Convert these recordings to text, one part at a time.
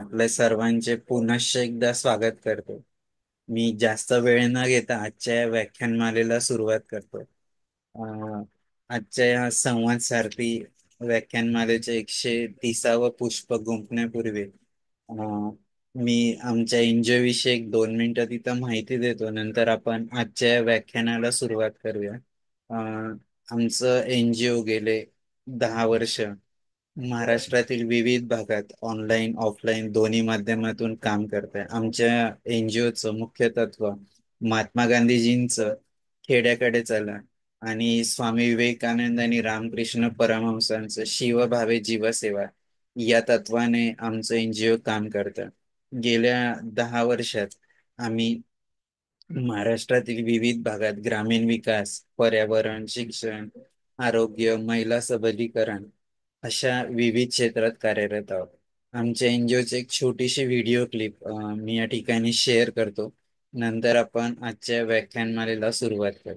आपल्या सर्वांचे पुनश्च एकदा स्वागत करतो. मी जास्त वेळ न घेता आजच्या या व्याख्यानमालेला सुरुवात करतो. आजच्या या संवाद सारथी व्याख्यानमालेचे 130वं पुष्प गुंफण्यापूर्वी मी आमच्या एनजीओ विषयी 2 मिनिटं तिथं माहिती देतो. नंतर आपण आजच्या या व्याख्यानाला सुरुवात करूया. आमचं एनजीओ गेले 10 वर्ष महाराष्ट्रातील विविध भागात ऑनलाईन ऑफलाईन दोन्ही माध्यमातून काम करत आहे. आमच्या एनजीओचं मुख्य तत्व महात्मा गांधीजींचं खेड्याकडे चला आणि स्वामी विवेकानंद आणि रामकृष्ण परमहंसांचं शिवभावे जीवसेवा या तत्वाने आमचं एनजीओ काम करतं. गेल्या 10 वर्षात आम्ही महाराष्ट्रातील विविध भागात ग्रामीण विकास, पर्यावरण, शिक्षण, आरोग्य, महिला सबलीकरण अशा विविध क्षेत्रात कार्यरत आहोत. आमच्या एनजीओची एक छोटीशी व्हिडिओ क्लिप मी या ठिकाणी शेअर करतो. नंतर आपण आजच्या व्याख्यानमालेला सुरुवात करू.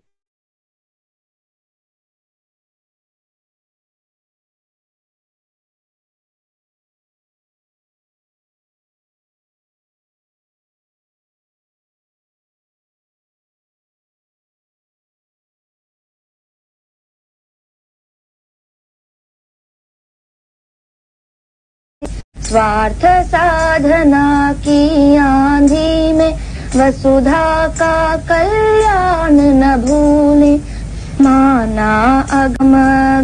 स्वार्थ साधना की आंधी में वसुधा का कल्याण न भूले। माना अगम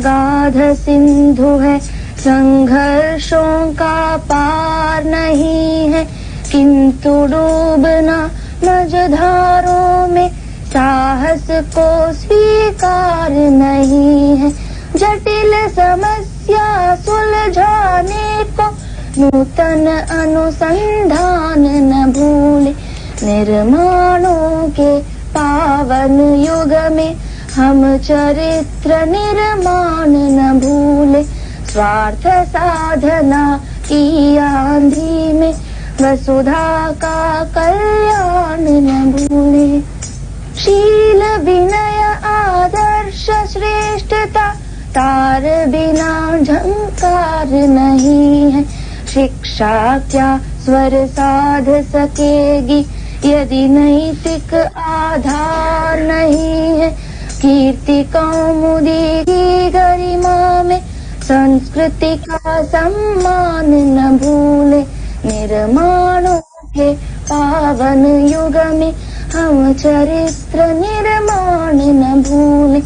गाध सिंधु है, संघर्षों का पार नहीं है, किंतु डूबना मझधारों में साहस को स्वीकार नहीं है। जटिल समस्या सुलझाने को नूतन अनुसंधान न भूले। निर्माणों के पावन युग में हम चरित्र निर्माण न भूले। स्वार्थ साधना की आंधी में वसुधा का कल्याण न भूले। शील विनय आदर्श श्रेष्ठता तार बिना झंकार नहीं है। शिक्षा क्या स्वर साध सकेगी यदि नैतिक आधार नहीं है। कीर्ति कौमुदी की गरिमा में संस्कृति का सम्मान न भूले। निर्माणों के पावन युग में हम चरित्र निर्माण न भूले।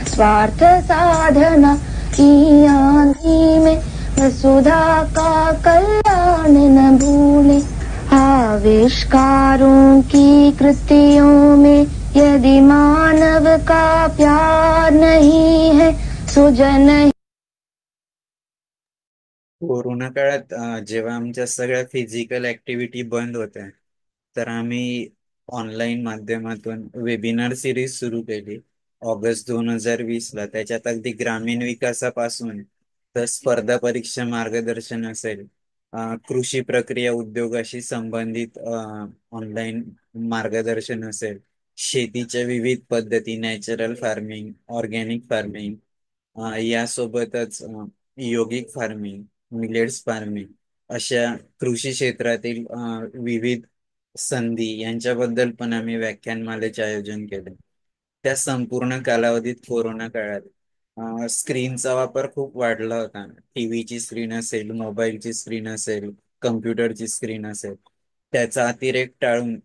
स्वार्थ साधना की आंधी में वसुधा का कल्याण न भूले। आविष्कारों की कृतियों में यदि मानव का प्यार नहीं है, सुजन कोरोना काळात जेव्हा आमच्या सगळ्या फिजिकल ऍक्टिव्हिटी बंद होत्या, तर आम्ही ऑनलाईन माध्यमातून वेबिनार सिरीज सुरू केली ऑगस्ट 2020ला. त्याच्यात अगदी ग्रामीण विकासापासून तर स्पर्धा परीक्षा मार्गदर्शन असेल, कृषी प्रक्रिया उद्योगाशी संबंधित ऑनलाईन मार्गदर्शन असेल, शेतीच्या विविध पद्धती, नॅचरल फार्मिंग, ऑर्गॅनिक फार्मिंग, यासोबतच योगिक फार्मिंग, मिलेट्स फार्मिंग अशा कृषी क्षेत्रातील विविध संधी यांच्याबद्दल पण आम्ही व्याख्यानमालेचे आयोजन केले. त्या संपूर्ण कालावधीत कोरोना काळात स्क्रीनचा वापर खूप वाढला होता. टीव्हीची स्क्रीन असेल, मोबाईलची स्क्रीन असेल, कम्प्युटरची स्क्रीन असेल, त्याचा अतिरेक टाळून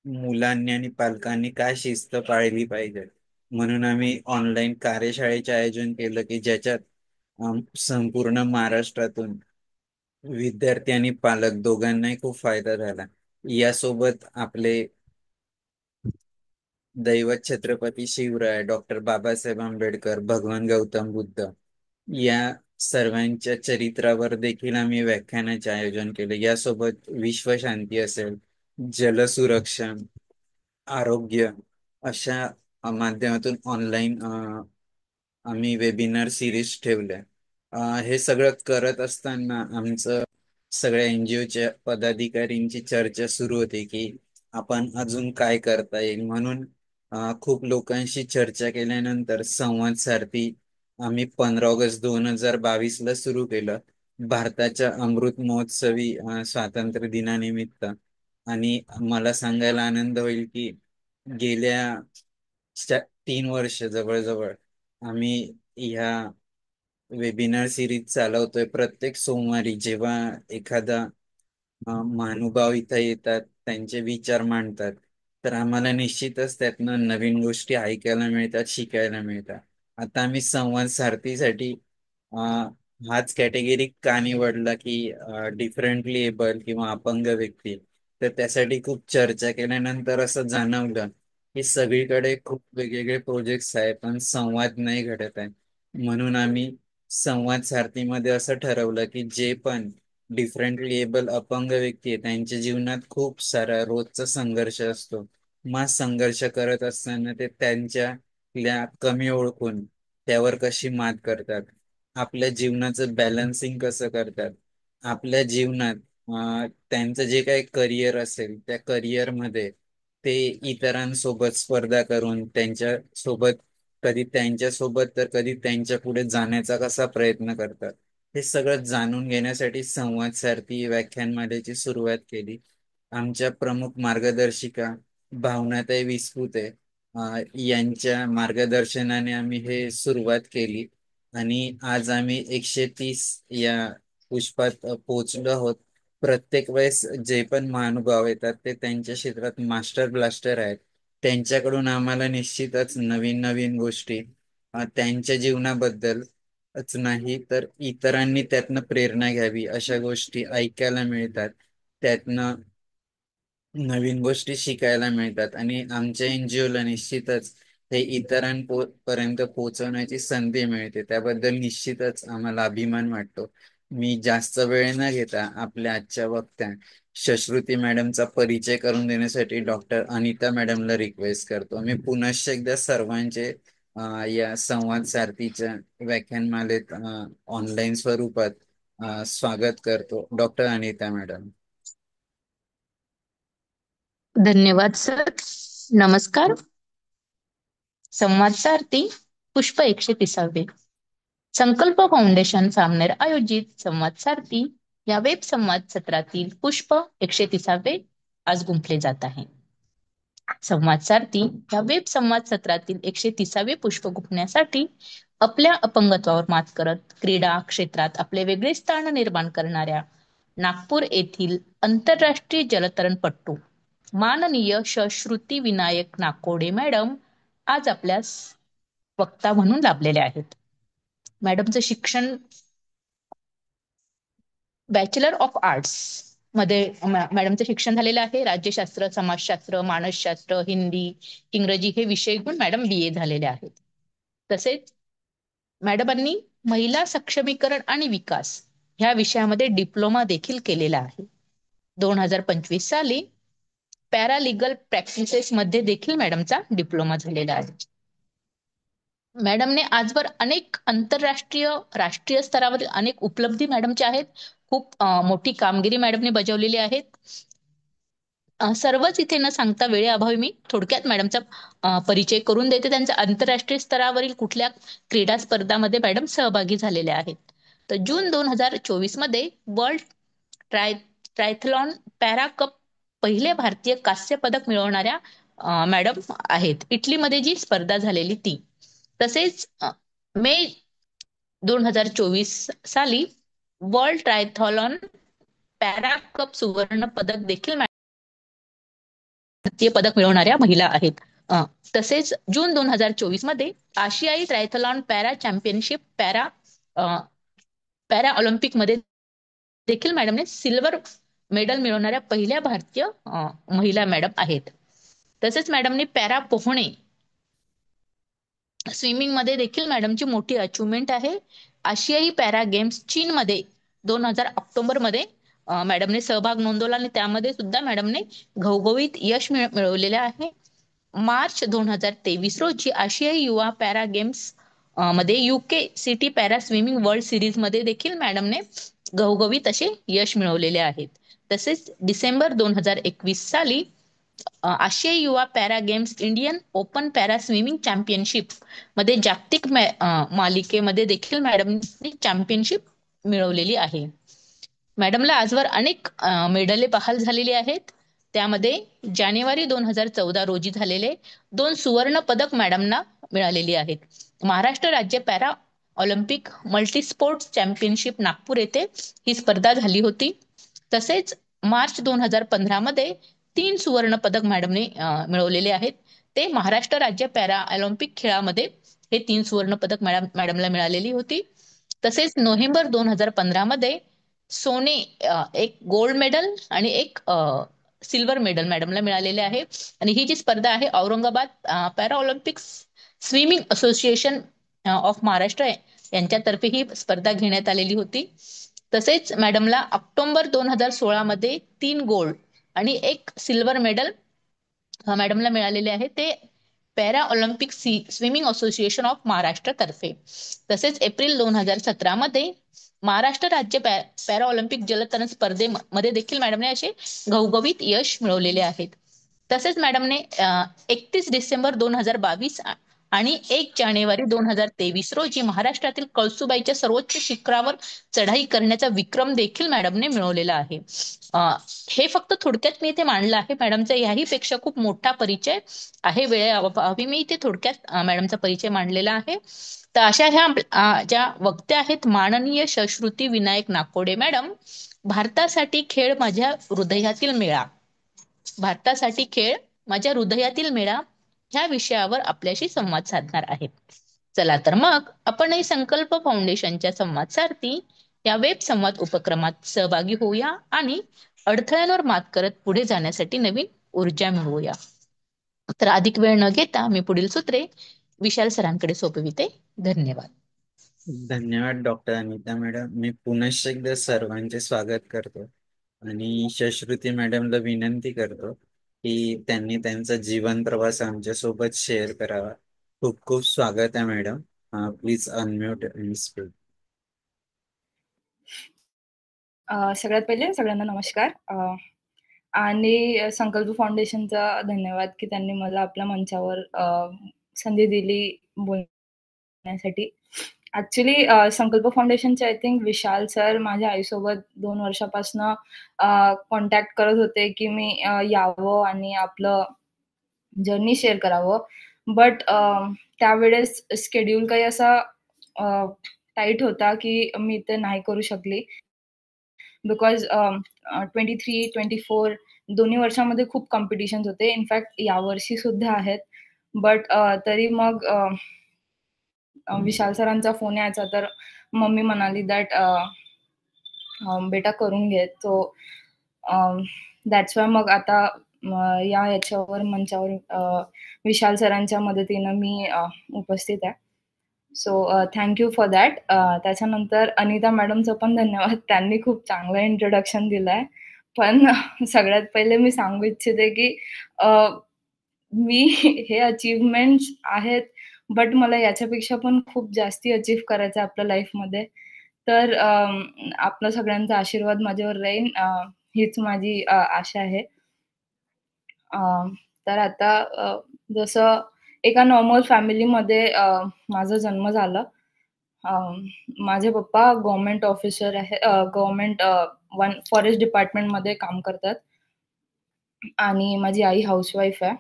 मुलांनी आणि पालकांनी काय शिस्त पाळली पाहिजे म्हणून आम्ही ऑनलाईन कार्यशाळेचे आयोजन केलं, की ज्याच्यात संपूर्ण महाराष्ट्रातून विद्यार्थी आणि पालक दोघांनाही खूप फायदा झाला. यासोबत आपले दैवत छत्रपती शिवराय, डॉक्टर बाबासाहेब आंबेडकर, भगवान गौतम बुद्ध या सर्वांच्या चरित्रावर देखील आम्ही व्याख्यानाचे आयोजन केले. यासोबत विश्वशांती असेल, जलसुरक्षा, आरोग्य अशा माध्यमातून ऑनलाईन आम्ही वेबिनार सिरीज ठेवल्या. हे सगळं करत असताना आमचं सगळ्या एनजीओच्या पदाधिकारींची चर्चा सुरू होती की आपण अजून काय करता येईल. म्हणून खूप लोकांशी चर्चा केल्यानंतर संवाद सारथी आम्ही 15 ऑगस्ट 2022ला सुरू केलं. भारताच्या अमृत महोत्सवी स्वातंत्र्य दिनानिमित्त. आणि मला सांगायला आनंद होईल की गेल्या 3 वर्ष जवळजवळ आम्ही ह्या वेबिनार सिरीज चालवतोय. प्रत्येक सोमवारी जेव्हा एखादा महानुभाव इथं येतात, त्यांचे विचार मांडतात, तर आम्हाला निश्चितच त्यातनं नवीन गोष्टी ऐकायला मिळतात, शिकायला मिळतात. आता आम्ही संवाद सारथीसाठी हाच कॅटेगरी का निवडला की डिफरंटली एबल किंवा अपंग व्यक्ती. तर त्यासाठी खूप चर्चा केल्यानंतर असं जाणवलं की सगळीकडे खूप वेगवेगळे प्रोजेक्ट्स आहेत पण संवाद नाही घडत आहे. म्हणून आम्ही संवाद सारथीमध्ये असं ठरवलं की जे पण डिफरंटली एबल अपंग व्यक्ती आहे त्यांच्या जीवनात खूप सारा रोजचा संघर्ष असतो. मग संघर्ष करत असताना ते त्यांच्या कमी ओळखून त्यावर कशी मात करतात, आपल्या जीवनाचं बॅलन्सिंग कसं करतात, आपल्या जीवनात त्यांचं जे काही करिअर असेल त्या करिअरमध्ये ते इतरांसोबत स्पर्धा करून त्यांच्या सोबत, कधी त्यांच्या सोबत तर कधी त्यांच्या पुढे जाण्याचा कसा प्रयत्न करतात, हे सगळं जाणून घेण्यासाठी संवाद सारथी व्याख्यानमालेची सुरुवात केली. आमच्या प्रमुख मार्गदर्शिका भावनाताई विस्पुते यांच्या मार्गदर्शनाने आम्ही हे सुरुवात केली. आणि आज आम्ही 130 या पुष्पात पोहोचलो आहोत. प्रत्येक वेळेस जे पण महानुभाव येतात ते त्यांच्या क्षेत्रात मास्टर ब्लास्टर आहेत. त्यांच्याकडून आम्हाला निश्चितच नवीन नवीन गोष्टी त्यांच्या जीवनाबद्दलच नाही तर इतरांनी त्यातनं प्रेरणा घ्यावी अशा गोष्टी ऐकायला मिळतात. त्यातनं नवीन गोष्टी शिकायला मिळतात आणि आमच्या एनजीओला निश्चितच हे इतरांपर्यंत पोहोचवण्याची संधी मिळते. त्याबद्दल निश्चितच आम्हाला अभिमान वाटतो. मी जास्त वेळ न घेता आपल्या आजच्या वक्त्या शश्रुती मॅडमचा परिचय करून देण्यासाठी डॉक्टर अनिता मॅडमला रिक्वेस्ट करतो. मी पुनश्च एकदा सर्वांचे या संवाद सारथीच्या व्याख्यानमालेत ऑनलाईन स्वरूपात स्वागत करतो. Doctor Anita madam. धन्यवाद सर. नमस्कार. संवाद सारथी पुष्प 130. संकल्प फाउंडेशन सामनेर आयोजित संवाद सारथी या वेब संवाद सत्रातील पुष्प 130 आज गुंफले जात आहे. संवाद सारथी या वेब संवाद सत्रातील 130 पुष्प गुंफण्यासाठी आपल्या अपंगत्वावर मात करत क्रीडा क्षेत्रात आपले वेगळे स्थान निर्माण करणाऱ्या नागपूर येथील आंतरराष्ट्रीय जलतरणपटू माननीय श्रुती विनायक नाकोडे मॅडम आज आपल्यास वक्ता म्हणून लाभलेले आहेत. मॅडमचं शिक्षण बॅचलर ऑफ आर्ट्स मध्ये मॅडमचं शिक्षण झालेलं आहे. राज्यशास्त्र, समाजशास्त्र, मानसशास्त्र, हिंदी, इंग्रजी हे विषय घेऊन मॅडम BA झालेले आहेत. तसेच मॅडमांनी महिला सक्षमीकरण आणि विकास ह्या विषयामध्ये डिप्लोमा देखील केलेला आहे. 2025 साली पॅरालिगल प्रॅक्टिसेस मध्ये देखील मॅडमचा डिप्लोमा झालेला आहे. मॅडमने आजवर अनेक आंतरराष्ट्रीय राष्ट्रीय स्तरावरील अनेक उपलब्धी मॅडमच्या आहेत. खूप मोठी कामगिरी मॅडमने बजावलेली आहेत. सर्वच इथे न सांगता वेळेअभावी मी थोडक्यात मॅडमचा परिचय करून देते. त्यांच्या आंतरराष्ट्रीय स्तरावरील कुठल्या क्रीडा स्पर्धामध्ये मॅडम सहभागी झालेल्या आहेत. तर जून 2024 मध्ये वर्ल्ड ट्रायथलॉन पॅरा कप पहिले भारतीय कांस्य पदक मिळवणाऱ्या मॅडम आहेत. इटलीमध्ये जी स्पर्धा झालेली ती. तसेच मे 2024 साली वर्ल्ड ट्रायथलॉन पॅरा कप सुवर्ण पदक देखील भारतीय पदक मिळवणाऱ्या महिला आहेत. तसेच जून 2024 मध्ये आशियाई triathlon para championship para Olympic मध्ये देखील मॅडमने सिल्वर मेडल मिळवणाऱ्या पहिल्या भारतीय महिला मॅडम आहेत. तसेच मॅडमने पॅरा पोहणे स्विमिंग मध्ये देखील मॅडमची मोठी अचिव्हमेंट आहे. आशियाई पॅरा गेम्स चीनमध्ये 2000 ऑक्टोबर मध्ये मॅडमने सहभाग नोंदवला आणि त्यामध्ये सुद्धा मॅडमने घवघवीत यश मिळवलेले आहे. मार्च 2023 रोजी आशियाई युवा पॅरा गेम्स मध्ये UK city para swimming world series मध्ये देखील मॅडमने घवघवीत असे यश मिळवलेले आहेत. तसेच डिसेंबर 2021 साली आशियाई युवा para games Indian open para swimming championship मध्ये जागतिक मालिकेमध्ये देखील मॅडमनी चॅम्पियनशिप मिळवलेली आहे. मॅडमला आजवर अनेक मेडले बहाल झालेली आहेत. त्यामध्ये जानेवारी 2014 रोजी झालेले 2 सुवर्ण पदक मॅडमना मिळालेली आहेत. महाराष्ट्र राज्य para Olympic multisport championship Nagpur येथे ही स्पर्धा झाली होती. तसेच मार्च 2015 मध्ये 3 सुवर्ण पदक मॅडमने मिळवलेले आहेत. ते महाराष्ट्र राज्य पॅरा ऑलिम्पिक खेळामध्ये हे 3 सुवर्ण पदक मॅडमला मिळालेली होती. तसेच नोव्हेंबर 2015 मध्ये सोने एक गोल्ड मेडल आणि एक सिल्वर मेडल मॅडमला मिळालेले आहे. आणि ही जी स्पर्धा आहे Aurangabad para Olympic swimming association of Maharashtra यांच्यातर्फे ही स्पर्धा घेण्यात आलेली होती. तसेच मॅडमला ऑक्टोबर 2016 मध्ये 3 गोल्ड आणि एक सिल्वर मेडल मॅडमला मिळालेले आहे. ते para Olympic swimming association of Maharashtra तर्फे. तसेच एप्रिल 2017 मध्ये महाराष्ट्र राज्य पॅरा ऑलिम्पिक जलतरण स्पर्धेमध्ये देखील मॅडमने असे घवघवीत यश मिळवलेले आहेत. तसेच मॅडमने 31 डिसेंबर 2022 आणि 1 जानेवारी 2023 रोजी महाराष्ट्रातील कळसुबाईच्या सर्वोच्च शिखरावर चढाई करण्याचा विक्रम देखील मॅडमने मिळवलेला आहे. हे फक्त थोडक्यात मी इथे मांडलं आहे. मॅडमचा याही पेक्षा खूप मोठा परिचय आहे. वेळेअभावी मी इथे थोडक्यात मॅडमचा परिचय मांडलेला आहे. तर अशा ह्या ज्या वक्त्या आहेत माननीय शश्रुती विनायक नाकोडे मॅडम. भारतासाठी खेळ माझ्या हृदयातील मेळा, भारतासाठी खेळ माझ्या हृदयातील मेळा ह्या विषयावर आपल्याशी संवाद साधणार आहेत. चला तर मग आपणही संकल्प फाउंडेशनच्या संवाद सारथी या वेब संवाद उपक्रमात सहभागी होऊया आणि अडथळ्यांवर मात करत पुढे जाण्यासाठी नवीन ऊर्जा मिळवूया. तर अधिक वेळ न घेता मी पुढील सूत्रे विशाल सरांकडे सोपविते. धन्यवाद. धन्यवाद डॉक्टर अनिता मॅडम. मी पुनश्च एकदा सर्वांचे स्वागत करतो आणि शश्रुती मॅडमला विनंती करतो की त्यांनी त्यांचा जीवन प्रवास आमच्या सोबत शेअर करावा. खूप खूप स्वागत आहे मॅडम. प्लीज अनम्यूट आणि स्पीक. सगळ्यात पहिले सगळ्यांना नमस्कार. आणि संकल्प फाउंडेशनचा धन्यवाद की त्यांनी मला आपल्या मंचावर संधी दिली बोलण्यासाठी. ऍक्च्युली संकल्प फाउंडेशनचे आय थिंक विशाल सर माझ्या आईसोबत 2 वर्षापासून कॉन्टॅक्ट करत होते की मी यावं आणि आपलं जर्नी शेअर करावं. बट त्यावेळेस शेड्यूल काही असा टाईट होता की मी ते नाही करू शकली. बिकॉज 23-24 दोन्ही वर्षामध्ये खूप कॉम्पिटिशन्स होते. इनफॅक्ट यावर्षी सुद्धा आहेत. बट तरी मग विशाल सरांचा फोन यायचा तर मम्मी म्हणाली दॅट बेटा करून घे. सो दॅट्स वाय मग आता या याच्यावर मंचावर विशाल सरांच्या मदतीनं मी उपस्थित आहे. So thank you for that. त्याच्यानंतर अनिता मॅडमचं पण धन्यवाद. त्यांनी खूप चांगलं इंट्रोडक्शन दिलंय. पण सगळ्यात पहिले मी सांगू इच्छिते की मी हे अचीवमेंट्स आहेत, बट मला याच्यापेक्षा पण खूप जास्ती अचीव करायचं आहे आपल्या लाईफमध्ये. तर आपला सगळ्यांचा आशीर्वाद माझ्यावर राहील हीच माझी आशा आहे. तर आता जसं एका नॉर्मल फॅमिलीमध्ये माझा जन्म झाला. माझे पप्पा गव्हर्नमेंट ऑफिसर आहे. गव्हर्नमेंट फॉरेस्ट डिपार्टमेंटमध्ये काम करतात आणि माझी आई हाऊसवाईफ आहे.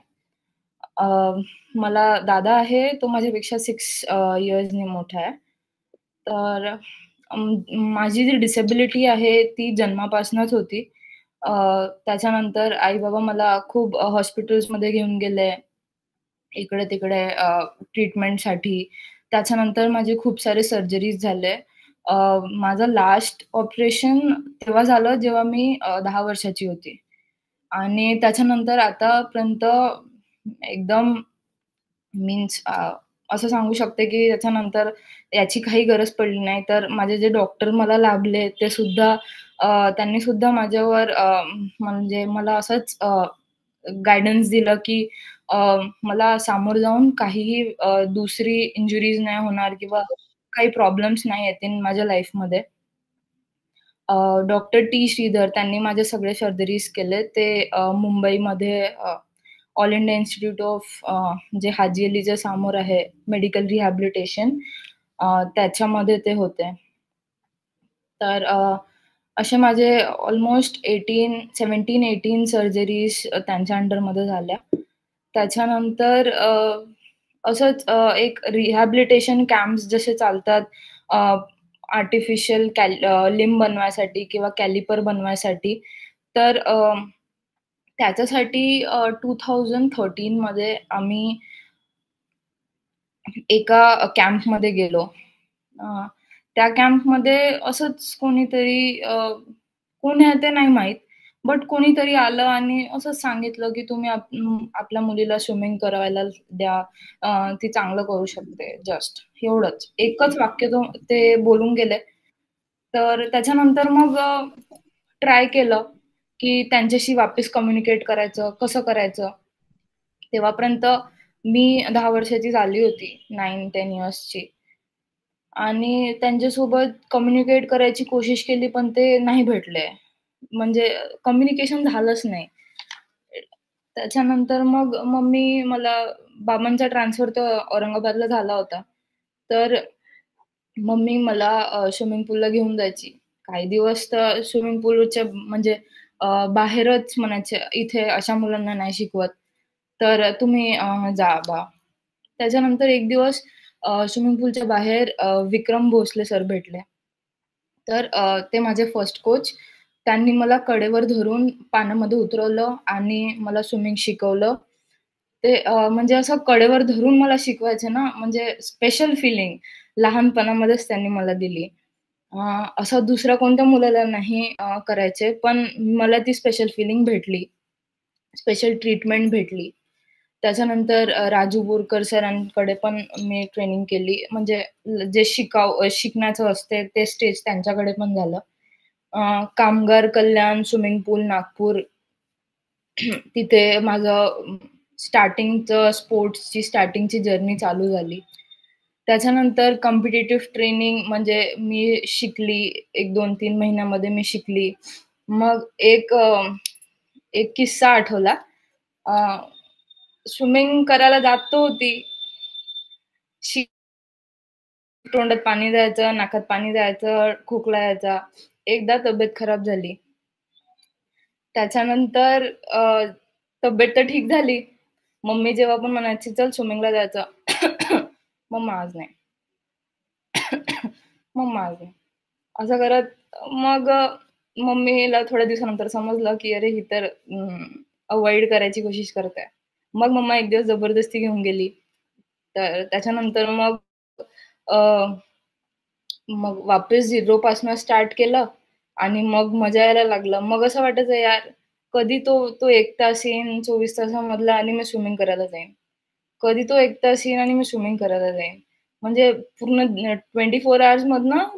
मला दादा आहे, तो माझ्यापेक्षा 6 इयर्सनी मोठा आहे. तर माझी जी डिसेबिलिटी आहे ती जन्मापासूनच होती. त्याच्यानंतर आई-बाबा मला खूप हॉस्पिटल्समध्ये घेऊन गेले, इकडे-तिकडे ट्रीटमेंटसाठी. त्याच्यानंतर माझे खूप सारे सर्जरीज झाले. माझं लास्ट ऑपरेशन तेव्हा झालं जेव्हा मी 10 वर्षाची होती. आणि त्याच्यानंतर आतापर्यंत एकदम मीन्स असं सांगू शकते की त्याच्यानंतर याची काही गरज पडली नाही. तर माझे जे डॉक्टर मला लाभले ते सुद्धा त्यांनी सुद्धा माझ्यावर म्हणजे मला असंच गाईडन्स दिलं की मला सामोरं जाऊन काहीही दुसरी इंजुरीज नाही होणार किंवा काही प्रॉब्लेम्स नाही येतील माझ्या लाईफमध्ये. Doctor T. श्रीधर त्यांनी माझे सगळे सर्जरीज केले. ते मुंबईमध्ये ऑल इंडिया इन्स्टिट्यूट ऑफ जे हाजी अलीच्या समोर आहे मेडिकल रिहॅबिलिटेशन, त्याच्यामध्ये ते होते. तर असे माझे ऑलमोस्ट 17-18 सर्जरीज त्यांच्या अंडरमध्ये झाल्या. त्याच्यानंतर असंच एक रिहॅबिलिटेशन कॅम्प्स जसे चालतात आर्टिफिशियल लिंब बनवायसाठी किंवा कॅलिपर बनवायसाठी. तर त्याच्यासाठी 2013 मध्ये आम्ही एका कॅम्पमध्ये गेलो. त्या कॅम्पमध्ये असंच कोणीतरी कोण आहे ते नाही माहीत, बट कोणीतरी आलं आणि असंच सांगितलं, की तुम्ही आपल्या मुलीला स्विमिंग करायला द्या. ती चांगलं करू शकते. जस्ट एवढंच. एकच वाक्य ते बोलून गेले. तर त्याच्यानंतर मग ट्राय केलं, की त्यांच्याशी वापस कम्युनिकेट करायचं, कसं करायचं. तेव्हापर्यंत मी 10 वर्षाची झाली होती, 9-10 इयर्सची. आणि त्यांच्यासोबत कम्युनिकेट करायची कोशिश केली, पण ते नाही भेटले. म्हणजे कम्युनिकेशन झालंच नाही. त्याच्यानंतर मग बाबांचा ट्रान्सफर तर औरंगाबादला झाला होता. तर मम्मी मला स्विमिंग पूलला घेऊन जायची. काही दिवस तर स्विमिंग पूलच्या म्हणजे बाहेरच म्हणायचे, "इथे अशा मुलांना नाही शिकवत, तर तुम्ही जा बा." त्याच्यानंतर एक दिवस स्विमिंग पूलच्या बाहेर विक्रम भोसले सर भेटले. तर ते माझे फर्स्ट कोच. त्यांनी मला कडेवर धरून पाण्यामध्ये उतरवलं आणि मला स्विमिंग शिकवलं. ते म्हणजे असं कडेवर धरून मला शिकवायचे ना, म्हणजे स्पेशल फीलिंग लहानपणामध्येच त्यांनी मला दिली. असं दुसऱ्या कोणत्या मुलाला नाही करायचे, पण मला ती स्पेशल फीलिंग भेटली. स्पेशल ट्रीटमेंट भेटली. त्याच्यानंतर राजू बोरकर सरांकडे पण मी ट्रेनिंग केली. म्हणजे जे शिकण्याचं असते ते स्टेज त्यांच्याकडे पण झालं. कामगार कल्याण स्विमिंग पूल नागपूर तिथे माझं स्पोर्ट्सची जर्नी चालू झाली. त्याच्यानंतर कॉम्पिटिटिव्ह ट्रेनिंग म्हणजे मी शिकली. 1-2-3 महिन्यामध्ये मी शिकली. मग एक किस्सा आठवला. स्विमिंग करायला जात होती. तोंडात पाणी जायचं, नाकात पाणी जायचं, खोकला यायचा. एकदा तब्येत खराब झाली. त्याच्यानंतर तब्येत तर ठीक झाली. मम्मी जेव्हा पण म्हणायची, "चल स्विमिंगला जायचं." मम्मा आज नाही. मम्मा आज नाही. असं करत मग मम्मीला थोड्या दिवसानंतर समजलं, की अरे ही तर अव्हॉइड करायची कोशिश करते. मग मम्मा एक दिवस जबरदस्ती घेऊन गेली. तर त्याच्यानंतर अ, मग वापस झिरोपासनं स्टार्ट केलं आणि मग मजा यायला लागलं. मग असं वाटायचं यार कधी तो 1 तास येईन 24 तासामधला आणि मी स्विमिंग करायला जाईन. कधी तो 1 तास येईन आणि मी स्विमिंग करायला जाईन. म्हणजे पूर्ण 24 अवर्समधनं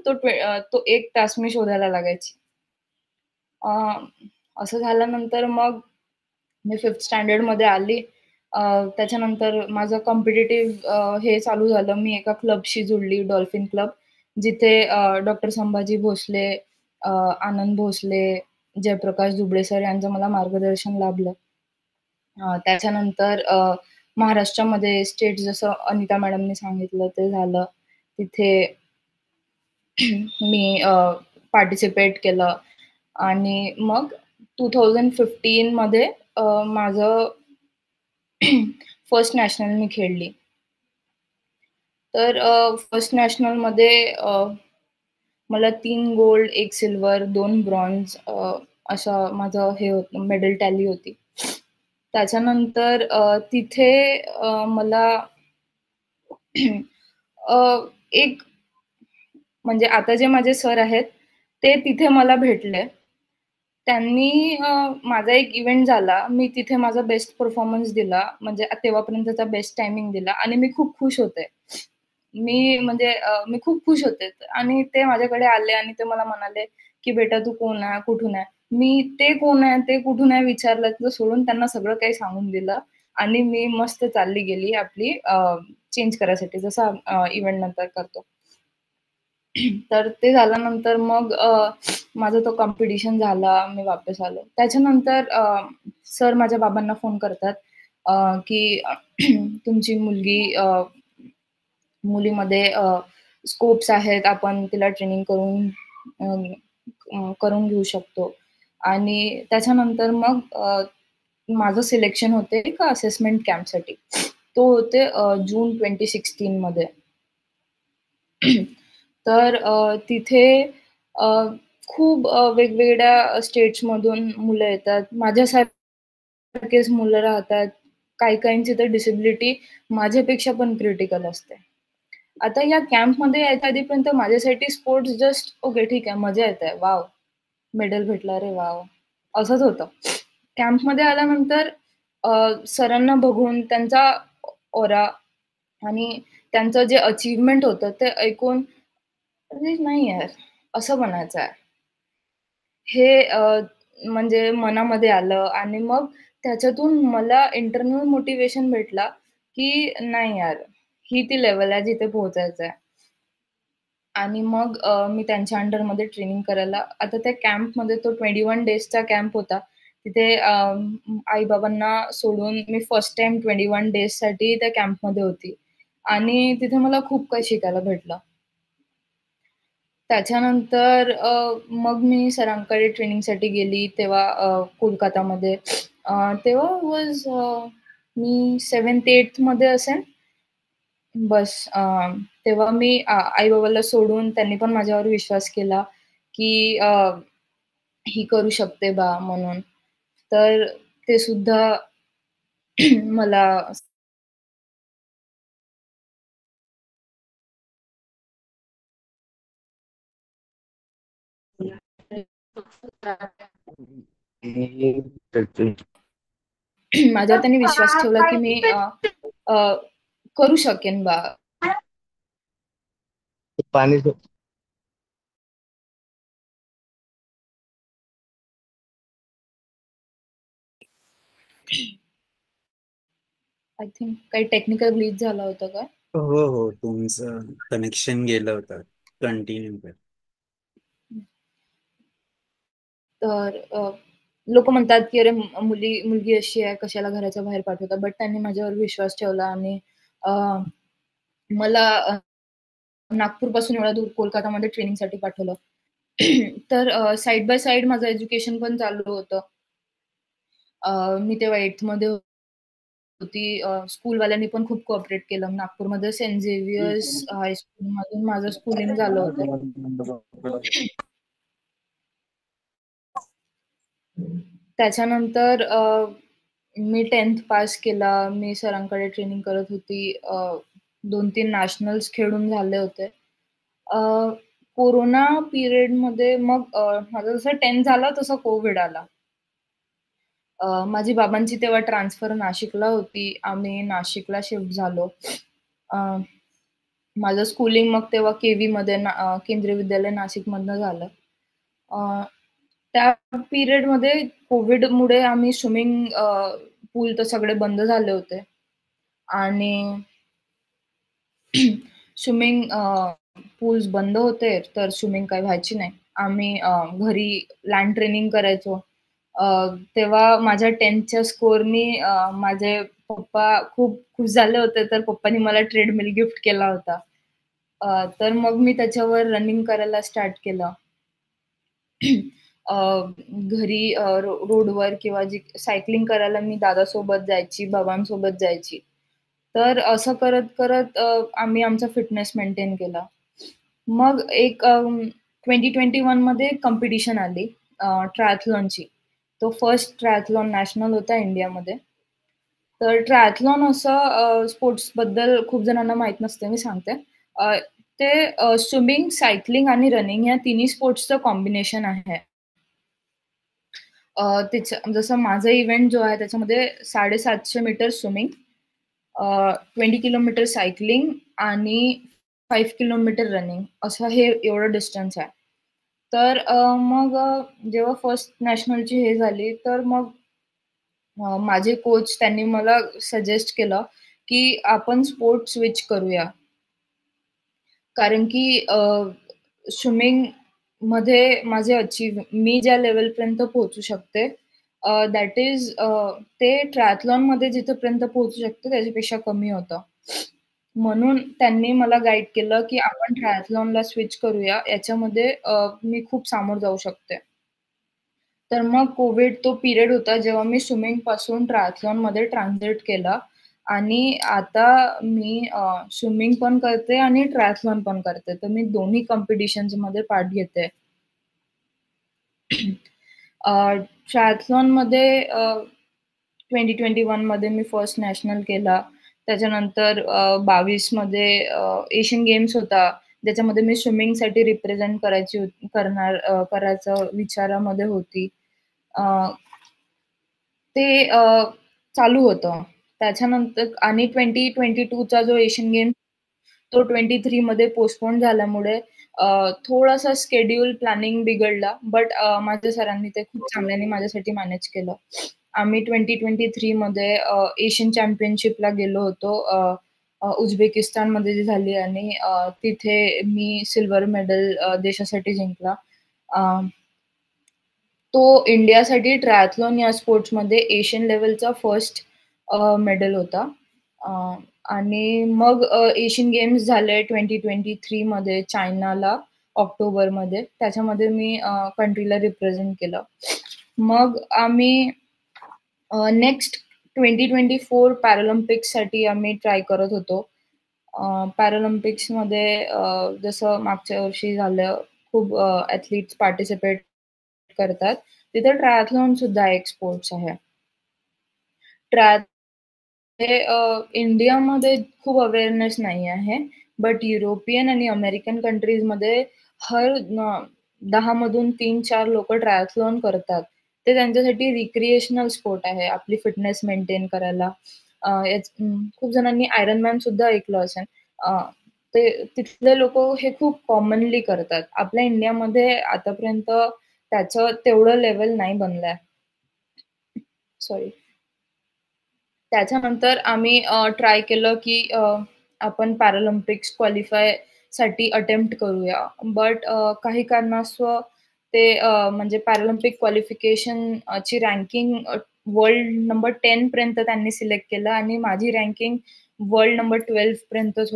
तो 1 तास मी शोधायला लागायची. अ, असं झाल्यानंतर मग मी 5th स्टँडर्डमध्ये आली. त्याच्यानंतर माझं कॉम्पिटिटिव्ह हे चालू झालं. मी एका क्लबशी जुडली, डॉल्फिन क्लब. जिथे डॉक्टर संभाजी भोसले, आनंद भोसले, जयप्रकाश दुबळे सर यांचं मला मार्गदर्शन लाभलं. त्याच्यानंतर महाराष्ट्रामध्ये स्टेट जसं अनिता मॅडमनी सांगितलं ते झालं. तिथे मी पार्टिसिपेट केलं आणि मग 2015 मध्ये माझं फर्स्ट नॅशनल मी खेळली. तर फर्स्ट नॅशनलमध्ये मला 3 गोल्ड, 1 सिल्वर, 2 ब्रॉन्झ असं माझं हे होतं मेडल टॅली होती. त्याच्यानंतर तिथे मला एक म्हणजे आता जे माझे सर आहेत, ते तिथे मला भेटले. त्यांनी माझा एक इव्हेंट झाला. मी तिथे माझा बेस्ट परफॉर्मन्स दिला. म्हणजे तेव्हापर्यंतचा बेस्ट टायमिंग दिला आणि मी खूप खुश होते. मी खूप खुश होते आणि ते माझ्याकडे आले आणि ते मला म्हणाले, की "बेटा तू कोण आहे? कुठून आहे?" मी ते कोण आहे, ते कुठून आहे विचारल्याचं सोडून त्यांना सगळं काही सांगून दिलं आणि मी मस्त चालली गेली आपली चेंज करायसाठी जसं इव्हेंट नंतर करतो. तर ते झाल्यानंतर मग माझा तो कॉम्पिटिशन झाला. मी वापस आलो. त्याच्यानंतर सर माझ्या बाबांना फोन करतात की तुमची मुलीमध्ये स्कोप्स आहेत. आपण तिला ट्रेनिंग करून करून घेऊ शकतो. आणि त्याच्यानंतर मग माझं सिलेक्शन होते एका असेसमेंट कॅम्पसाठी. तो होते जून 2016 मध्ये. तर तिथे खूप वेगवेगळ्या स्टेट्समधून मुलं येतात. माझ्यासारखेच मुलं राहतात. काही-काहींची तर डिसेबिलिटी माझ्यापेक्षा पण क्रिटिकल असते. आता या कॅम्पमध्ये यायच्या आधीपर्यंत माझ्यासाठी स्पोर्ट्स जस्ट ओके ठीक आहे, मजा येते. वॉव! मेडल भेटला रे वॉव! असंच होतं. कॅम्पमध्ये आल्यानंतर सरांना बघून त्यांचा ऑरा आणि त्यांचं जे अचीव्हमेंट होतं ते ऐकून अरे नाही यार, असं बनायचं आहे. हे म्हणजे मनामध्ये आलं आणि मग त्याच्यातून मला इंटरनल मोटिव्हेशन भेटला, की नाही यार, ही ती लेव्हल आहे जिथे पोहोचायचं आहे. आणि मग मी त्यांच्या अंडरमध्ये ट्रेनिंग करायला आता त्या कॅम्पमध्ये तो 21 डेजचा कॅम्प होता. तिथे आई-बाबांना सोडून मी फर्स्ट टाईम 21 डेजसाठी त्या कॅम्पमध्ये होती आणि तिथे मला खूप काही शिकायला भेटलं. त्याच्यानंतर मग मी सरांकडे ट्रेनिंगसाठी गेली तेव्हा कोलकातामध्ये. तेव्हा मी 7th-8th मध्ये असेन. बस तेव्हा मी आई-बाबाला सोडून त्यांनी पण माझ्यावर विश्वास केला, की ही करू शकते बा म्हणून. तर ते सुद्धा मला माझ्यावर त्यांनी विश्वास ठेवला, की मी अ, करू शकेन बा. पाणी आय थिंक काही टेक्निकल ग्लिच झाला होता का? हो हो, तुमचं कनेक्शन गेलं होतं. कंटिन्यू कर. तर लोक म्हणतात, की "अरे मुलगी अशी आहे, कशाला घराच्या बाहेर पाठवता?" बट त्यांनी माझ्यावर विश्वास ठेवला आणि अ, मला नागपूरपासून एवढ्या दूर कोलकातामध्ये ट्रेनिंगसाठी पाठवलं. तर साइड बाय साइड माझं एज्युकेशन पण चालू होतं. मी तेव्हा 8th मध्ये होती. स्कूलवाल्यांनी पण खूप कोऑपरेट केलं. नागपूरमध्ये सेंट झेवियर्स हायस्कूलमधून माझं स्कूलिंग झालं होतं. त्याच्यानंतर मी 10th पास केला. मी सरांकडे ट्रेनिंग करत होती. 2-3 नॅशनल्स खेळून झाले होते. अ, कोरोना पिरियडमध्ये मग माझं जसं 10th झालं तसं कोविड आला. माझी बाबांची तेव्हा ट्रान्सफर नाशिकला होती. आम्ही नाशिकला शिफ्ट झालो. अ, माझं स्कूलिंग मग तेव्हा केवीमध्ये केंद्रीय विद्यालय नाशिकमधनं झालं. अ, त्या पिरियडमध्ये कोविडमुळे आम्ही स्विमिंग पूल तर सगळे बंद झाले होते आणि स्विमिंग पूल्स बंद होते, तर स्विमिंग काही व्हायची नाही. आम्ही घरी लँड ट्रेनिंग करायचो. तेव्हा माझ्या 10thच्या स्कोरनी माझे पप्पा खूप खुश झाले होते, तर पप्पांनी मला ट्रेडमिल गिफ्ट केला होता. तर मग मी त्याच्यावर रनिंग करायला स्टार्ट केलं. घरी रोडवर किंवा जी सायकलिंग करायला मी दादासोबत जायची, बाबांसोबत जायची. तर असं करत आम्ही आमचा फिटनेस मेंटेन केला. मग एक 2021 मध्ये कॉम्पिटिशन आली ट्रायथलॉनची. तो फर्स्ट ट्रायथलॉन नॅशनल होता इंडियामध्ये. तर ट्रायथलॉन असं स्पोर्ट्सबद्दल खूप जणांना माहीत नसते, मी सांगते. अ, ते स्विमिंग, सायकलिंग आणि रनिंग या तिन्ही स्पोर्ट्सचं कॉम्बिनेशन आहे. जसं माझा इव्हेंट जो आहे त्याच्यामध्ये 750 मीटर स्विमिंग, 20 किलोमीटर सायकलिंग आणि 5 किलोमीटर रनिंग असं हे एवढं डिस्टन्स आहे. तर मग जेव्हा फर्स्ट नॅशनलची हे झाली, तर मग माझे कोच त्यांनी मला सजेस्ट केलं, की आपण स्पोर्ट स्विच करूया. कारण की स्विमिंगमध्ये माझे मी ज्या लेव्हलपर्यंत पोहोचू शकते, दॅट इज ते ट्रायथलॉनमध्ये जिथपर्यंत पोहोचू शकते त्याच्यापेक्षा कमी होतं. म्हणून त्यांनी मला गाईड केलं, की आपण ट्रायथलॉनला स्विच करूया. याच्यामध्ये मी खूप सामोरं जाऊ शकते. तर मग कोविड तो पिरियड होता जेव्हा मी स्विमिंगपासून ट्रायथलॉनमध्ये ट्रान्झिट केलं आणि आता मी स्विमिंग पण करते आणि ट्रायथलॉन पण करते. तर मी दोन्ही कॉम्पिटिशन्समध्ये पार्ट घेते. ट्रायथलॉनमध्ये 2021 मध्ये मी फर्स्ट नॅशनल केला. त्याच्यानंतर 22 मध्ये एशियन गेम्स होता. ज्याच्यामध्ये मी स्विमिंगसाठी रिप्रेझेंट करायचं विचारामध्ये होती. अ, ते चालू होतं. त्याच्यानंतर आणि 2022चा जो एशियन गेम तो 23 मध्ये पोस्टपोन झाल्यामुळे थोडासा शेड्यूल प्लॅनिंग बिघडला. बट माझ्या सरांनी ते खूप चांगल्याने माझ्यासाठी मॅनेज केलं. आम्ही 2023 मध्ये एशियन चॅम्पियनशिपला गेलो होतो. उझबेकिस्तानमध्ये जी झाली आणि तिथे मी सिल्वर मेडल देशासाठी जिंकला. तो इंडियासाठी ट्रायथलॉन या स्पोर्ट्समध्ये एशियन लेवलचा फर्स्ट मेडल होता. आणि मग एशियन गेम्स झाले 2023 मध्ये चायनाला ऑक्टोबरमध्ये. त्याच्यामध्ये मी कंट्रीला रिप्रेझेंट केलं. मग आम्ही नेक्स्ट 2024 पॅरालिम्पिक्ससाठी आम्ही ट्राय करत होतो. पॅरालिम्पिक्समध्ये जसं मागच्या वर्षी झालं, खूप ॲथलीट्स पार्टिसिपेट करतात. तिथे ट्रायथलॉन सुद्धा एक स्पोर्ट्स आहे. इंडियामध्ये खूप अवेअरनेस नाही आहे. बट युरोपियन आणि अमेरिकन कंट्रीजमध्ये हर 10 मधून 3-4 लोक ट्रायथलॉन करतात. ते त्यांच्यासाठी रिक्रिएशनल स्पोर्ट आहे, आपली फिटनेस मेंटेन करायला. खूप जणांनी आयरन मॅन सुद्धा ऐकलं असेल. ते तिथले लोक हे खूप कॉमनली करतात. आपल्या इंडियामध्ये आतापर्यंत त्याचं तेवढं लेवल नाही बनलंय. सॉरी. त्याच्यानंतर आम्ही ट्राय केलं की आपण पॅरालिम्पिक्स क्वालिफायसाठी अटेम्प्ट करूया. बट काही कारणास्तव ते म्हणजे पॅरालिम्पिक क्वालिफिकेशनची रँकिंग वर्ल्ड नंबर 10 पर्यंत त्यांनी सिलेक्ट केलं आणि माझी रँकिंग वर्ल्ड नंबर 12 पर्यंतच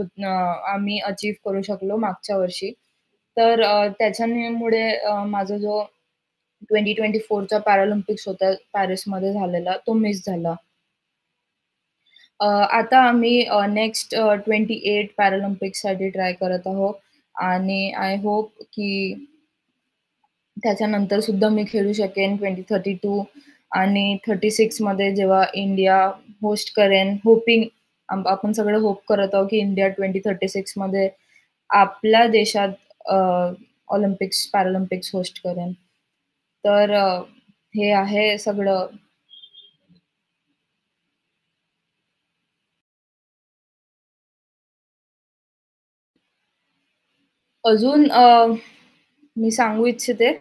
आम्ही अचीव्ह करू शकलो मागच्या वर्षी. तर त्याच्यामुळे माझा जो 2024चा पॅरालिम्पिक्स होता पॅरिसमध्ये झालेला, तो मिस झाला. आता आम्ही नेक्स्ट 28 पॅरालिम्पिक्ससाठी ट्राय करत आहोत आणि आय होप की त्याच्यानंतर सुद्धा मी खेळू शकेन 2032 आणि 36 मध्ये जेव्हा इंडिया होस्ट करेन. आपण सगळं होप करत आहोत की इंडिया 2036 मध्ये आपल्या देशात ऑलिम्पिक्स पॅरालिम्पिक्स होस्ट करेन. तर हे आहे सगळं. अजून मी सांगू इच्छिते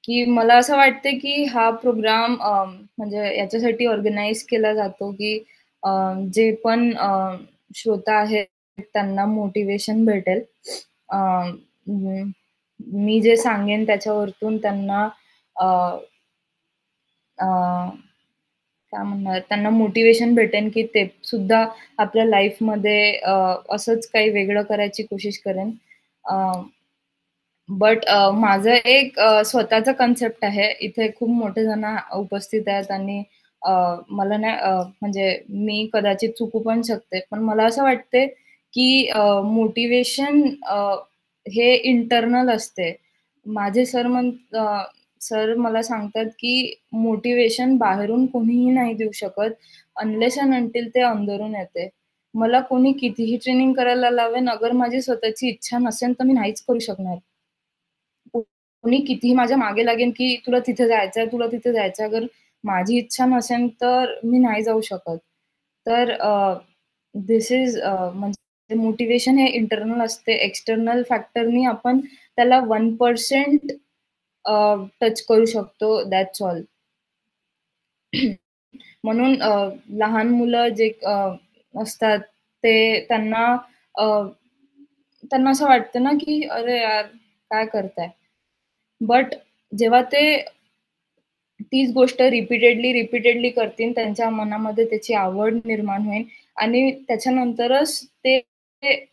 की मला असं वाटतं की हा प्रोग्राम म्हणजे याच्यासाठी ऑर्गनाइज केला जातो की जे पण श्रोता आहेत त्यांना मोटिवेशन भेटेल. मी जे सांगेन त्याच्यावरतून त्यांना काय म्हणणार, त्यांना मोटिवेशन भेटेन की ते सुद्धा आपल्या लाईफमध्ये असंच काही वेगळं करायची कोशिश करेन. बट माझं एक स्वतःचा कन्सेप्ट आहे. इथे खूप मोठे जण उपस्थित आहेत आणि मला नाही म्हणजे मी कदाचित चुकू पण शकते. पण मला असं वाटते की मोटिवेशन हे इंटरनल असते. माझे सर मला सांगतात की मोटिवेशन बाहेरून कोणीही नाही देऊ शकत अनलेस अँड अंटिल ते अंदरून येते. मला कोणी कितीही ट्रेनिंग करायला लावेन, अगर माझी स्वतःची इच्छा नसेल तर मी नाहीच करू शकणार. कोणी कितीही माझ्या मागे लागेल की तुला तिथे जायचंय, तुला तिथे जायचंय. अगर माझी इच्छा नसेल तर मी नाही जाऊ शकत. तर धिस इज म्हणजे मोटिवेशन हे इंटरनल असते. एक्सटर्नल फॅक्टरनी आपण त्याला 1% टच करू शकतो. That's all. म्हणून लहान मुलं जे असतात ते त्यांना असं वाटतं ना की अरे यार काय करताय. बट जेव्हा ते तीच गोष्ट रिपीटेडली करतील, त्यांच्या मनामध्ये त्याची आवड निर्माण होईल आणि त्याच्यानंतरच ते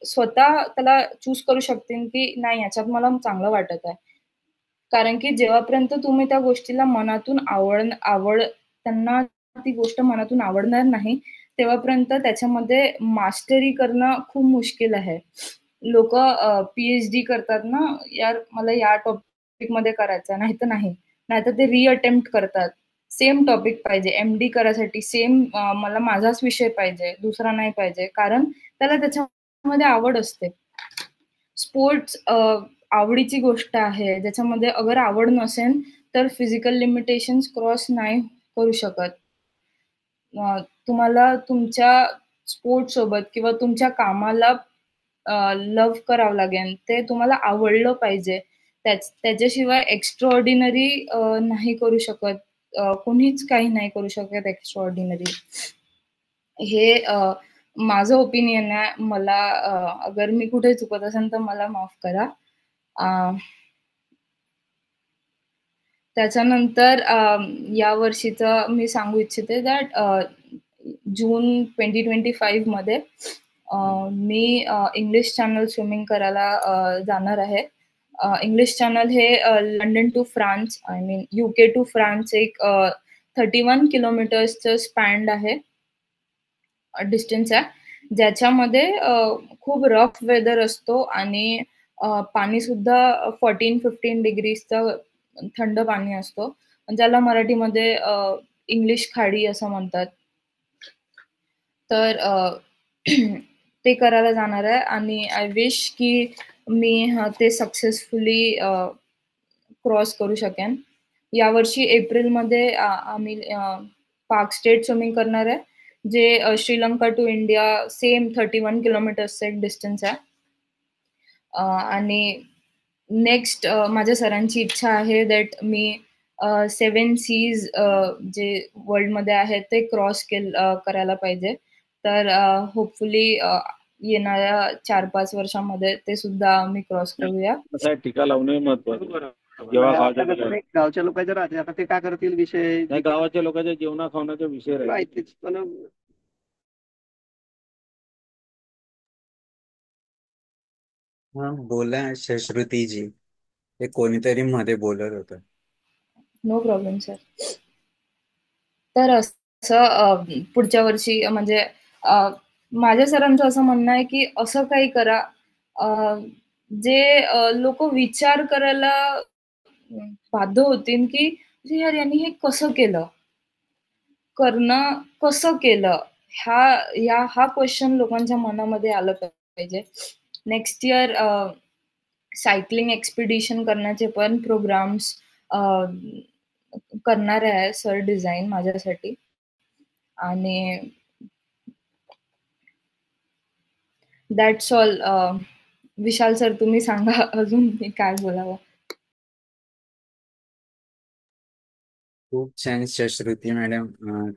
स्वतः त्याला चूज करू शकतील, की नाही ह्याच्यात मला चांगलं वाटत आहे. कारण की जेव्हापर्यंत तुम्ही त्या गोष्टीला मनातून आवड त्यांना ती गोष्ट मनातून आवडणार नाही, तेव्हापर्यंत त्याच्यामध्ये मास्टरी करणं खूप मुश्किल आहे. लोकं पी-एच-डी करतात ना, यार मला या टॉपिकमध्ये करायचं आहे, नाहीतर नाही. नाहीतर ते रिअटेम्प्ट करतात. सेम टॉपिक पाहिजे. एम-डी करायसाठी सेम मला माझाच विषय पाहिजे, दुसरा नाही पाहिजे. कारण त्याला त्याच्यामध्ये आवड असते. स्पोर्ट्स आवडीची गोष्ट आहे. ज्याच्यामध्ये अगर आवड नसेल, तर फिजिकल लिमिटेशन्स क्रॉस नाही करू शकत. तुम्हाला तुमच्या स्पोर्ट्ससोबत किंवा तुमच्या कामाला लव्ह करावं लागेल. ते तुम्हाला आवडलं पाहिजे. त्याच्याशिवाय एक्स्ट्राऑर्डिनरी नाही करू शकत. कोणीच काही नाही करू शकत एक्स्ट्राऑर्डिनरी. हे माझं ओपिनियन आहे. मला अगर मी कुठे चुकत असेल तर मला माफ करा. त्याच्यानंतर या वर्षीचं मी सांगू इच्छिते दॅट जून 2025 मध्ये मी इंग्लिश चॅनल स्विमिंग करायला जाणार आहे. इंग्लिश चॅनल हे London to France I mean UK to France एक 31 किलोमीटर्सचं स्पॅन आहे, डिस्टन्स आहे. ज्याच्यामध्ये खूप रफ वेदर असतो आणि पाणी सुद्धा 14-15 डिग्रीजचं थंड पाणी असतो, ज्याला मराठीमध्ये इंग्लिश खाडी असं म्हणतात. तर ते करायला जाणार आहे आणि आय विश की मी ते सक्सेसफुली क्रॉस करू शकेन. यावर्षी एप्रिलमध्ये आम्ही पार्क स्टेट स्विमिंग करणार आहे, जे श्रीलंका टू इंडिया सेम 31 किलोमीटर्सचं एक डिस्टन्स आहे. आणि नेक्स्ट माझ्या सरांची इच्छा आहे दॅट मी 7 सीज जे वर्ल्डमध्ये आहेत ते क्रॉस करायला पाहिजे. तर होपफुली येणाऱ्या 4-5 वर्षामध्ये ते सुद्धा आम्ही क्रॉस करूया. कसं आहे, टीका लावणे महत्वाचं. जेव्हा गावच्या लोकांच्या राहते, आता ते काय करतील विषय नाही, गावाच्या लोकांच्या जेवणा खावण्याचा विषय राहतेच. पण हा बोला शश्रुतीजी, ते कोणीतरी मध्ये बोलत होतं. No problem sir. तर असं पुढच्या वर्षी म्हणजे माझ्या सरांचं असं म्हणणं आहे की असं काही करा जे लोक विचार करायला बाध्य होतील की "अरे यार यांनी हे कसं केलं, करणं कसं केलं", हा क्वेश्चन लोकांच्या मनामध्ये आलं पाहिजे. नेक्स्ट इयर सायकलिंग एक्सपिडिशन करण्याचे पण प्रोग्राम्स करणार आहे सर डिझाईन माझ्यासाठी. आणि दॅट्स ऑल. विशाल सर तुम्ही सांगा अजून मी काय बोलावं. खूप छान शश्रुती मॅडम,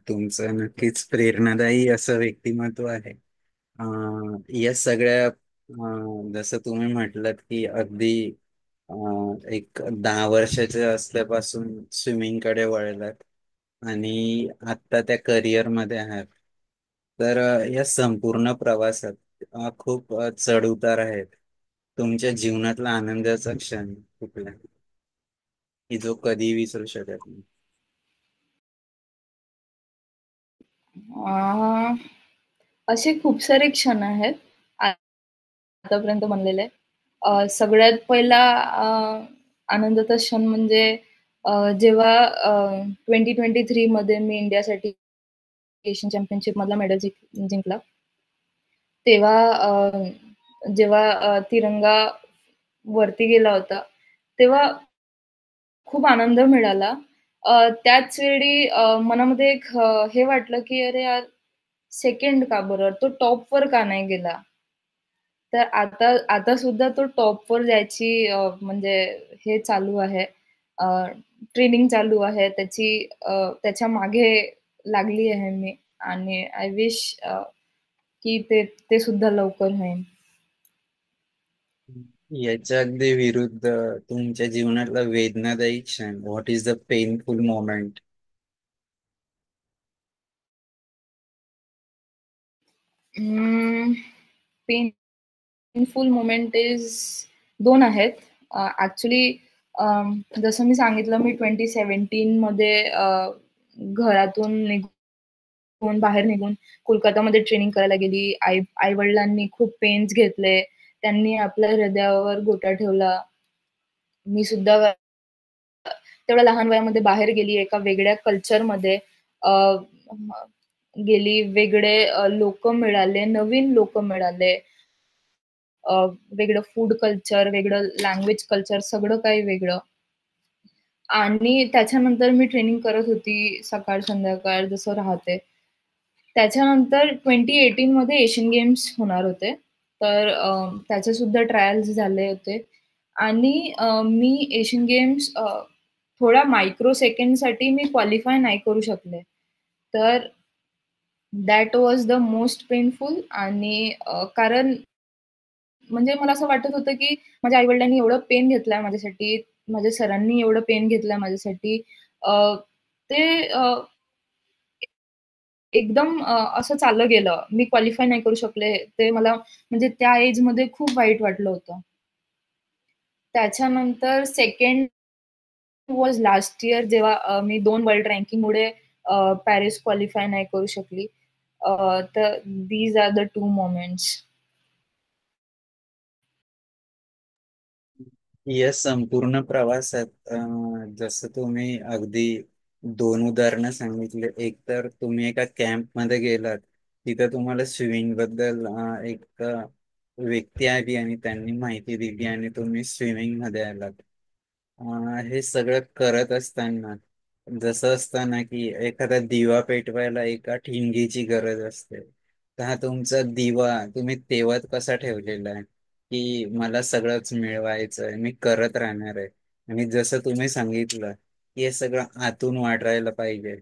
तुमचं नक्कीच प्रेरणादायी असं व्यक्तिमत्व आहे. या सगळ्या जसं तुम्ही म्हटलात की अगदी एक 10 वर्षाचे असल्यापासून स्विमिंग कडे वळलात आणि आता त्या करिअर मध्ये आहात. तर या संपूर्ण प्रवासात खूप चढ उतार आहेत. तुमच्या जीवनातला आनंदाचा क्षण कुठला की जो कधी विसरू शकत नाही? अं, असे खूप सारे क्षण आहेत आतापर्यंत बनलेले. सगळ्यात पहिला आनंदाचा क्षण म्हणजे जेव्हा 2023 मध्ये मी इंडियासाठी एशियन चॅम्पियनशिप मधला मेडल जिंकला. तेव्हा जेव्हा तिरंगा वरती गेला होता तेव्हा खूप आनंद मिळाला. त्याच वेळी मनामध्ये एक हे वाटलं की अरे यार सेकंड का बरं, तो टॉपवर का नाही गेला. तर आता सुद्धा तो टॉपवर जायची म्हणजे हे चालू आहे, ट्रेनिंग चालू आहे त्याची, त्याच्या मागे लागली आहे मी आणि आय विश की ते ते सुद्धा लवकर होईल. याच्या अगदी विरुद्ध तुमच्या जीवनातला वेदनादायी क्षण, what is the painful moment painful moment is 2 आहेत. ॲक्चुअली जसं मी सांगितलं, मी 2017 मध्ये घरातून बाहेर निघून कोलकातामध्ये ट्रेनिंग करायला गेली. आई-वडिलांनी खूप पेन्स घेतले. त्यांनी आपल्या हृदयावर गोटा ठेवला. मी सुद्धा तेवढ्या लहान वयामध्ये बाहेर गेली, एका वेगळ्या कल्चरमध्ये अ, गेली. वेगळे लोकं मिळाले, नवीन लोकं मिळाले. अ, वेगळं फूड कल्चर, वेगळं लँग्वेज कल्चर, सगळं काही वेगळं. आणि त्याच्यानंतर मी ट्रेनिंग करत होती सकाळ-संध्याकाळ जसं राहते. त्याच्यानंतर 2018 मध्ये एशियन गेम्स होणार होते. तर त्याचे सुद्धा ट्रायल्स झाले होते आणि मी एशियन गेम्स थोड्या मायक्रो सेकंडसाठी मी क्वालिफाय नाही करू शकले. तर that was the most painful आणि कारण म्हणजे मला असं वाटत होतं, की माझ्या आई-वडिलांनी एवढं पेन घेतलाय माझ्यासाठी, माझ्या सरांनी एवढं पेन घेतलंय माझ्यासाठी. अ, ते एकदम असं चाललं गेलं. मी क्वालिफाय नाही करू शकले. ते मला म्हणजे त्या एजमध्ये खूप वाईट वाटलं होतं. त्याच्यानंतर सेकंड वॉज लास्ट इयर जेव्हा मी 2 वर्ल्ड रँकिंगमुळे पॅरिस क्वालिफाय नाही करू शकली. तर दीज आर द 2 मोमेंट्स. या संपूर्ण प्रवासात जसं तुम्ही अगदी 2 उदाहरणं सांगितले. एक तर तुम्ही एका कॅम्प मध्ये गेलात, तिथं तुम्हाला स्विमिंग बद्दल एक व्यक्ती आली आणि त्यांनी माहिती दिली आणि तुम्ही स्विमिंग मध्ये आलात. हे सगळं करत असताना जसं असतं ना की एखादा दिवा पेटवायला एका ठिणगीची गरज असते, तर हा तुमचा दिवा तुम्ही तेवत कसा ठेवलेला आहे की मला सगळंच मिळवायचं आहे, मी करत राहणार आहे. आणि जसं तुम्ही सांगितलं की हे सगळं आतून वाटायला पाहिजे,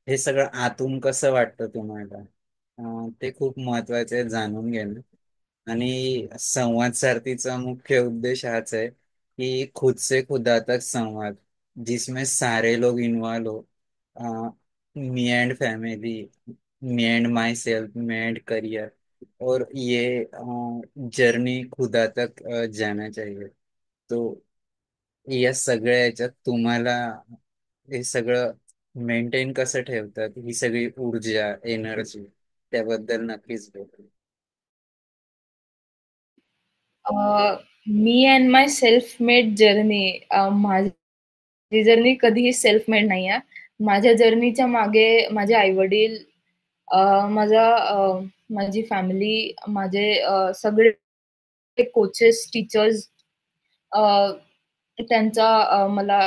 हे सगळं आतून कसं वाटतं तुम्हाला, ते खूप महत्वाचं आहे जाणून घेणं. आणि संवाद सारथीचा मुख्य उद्देश हाच है कि खुद से खुदा तक संवाद, जिसमें सारे लोग इन्वॉल्व हो, me and family, me and my self, me and career, और ये जर्नी खुदा तक जाना चाहिए. तो या सगळ्या याच्यात तुम्हाला हे सगळं मेंटेन कसं ठेवतात, ही सगळी ऊर्जा, एनर्जी, त्याबद्दल नक्कीच बोलू. Me and my self made journey. माझी जर्नी कधीही सेल्फ मेड नाही आहे. माझ्या जर्नीच्या मागे माझे आई-वडील, माझी फॅमिली, माझे सगळे कोचेस, टीचर्स, अ, त्यांचा मला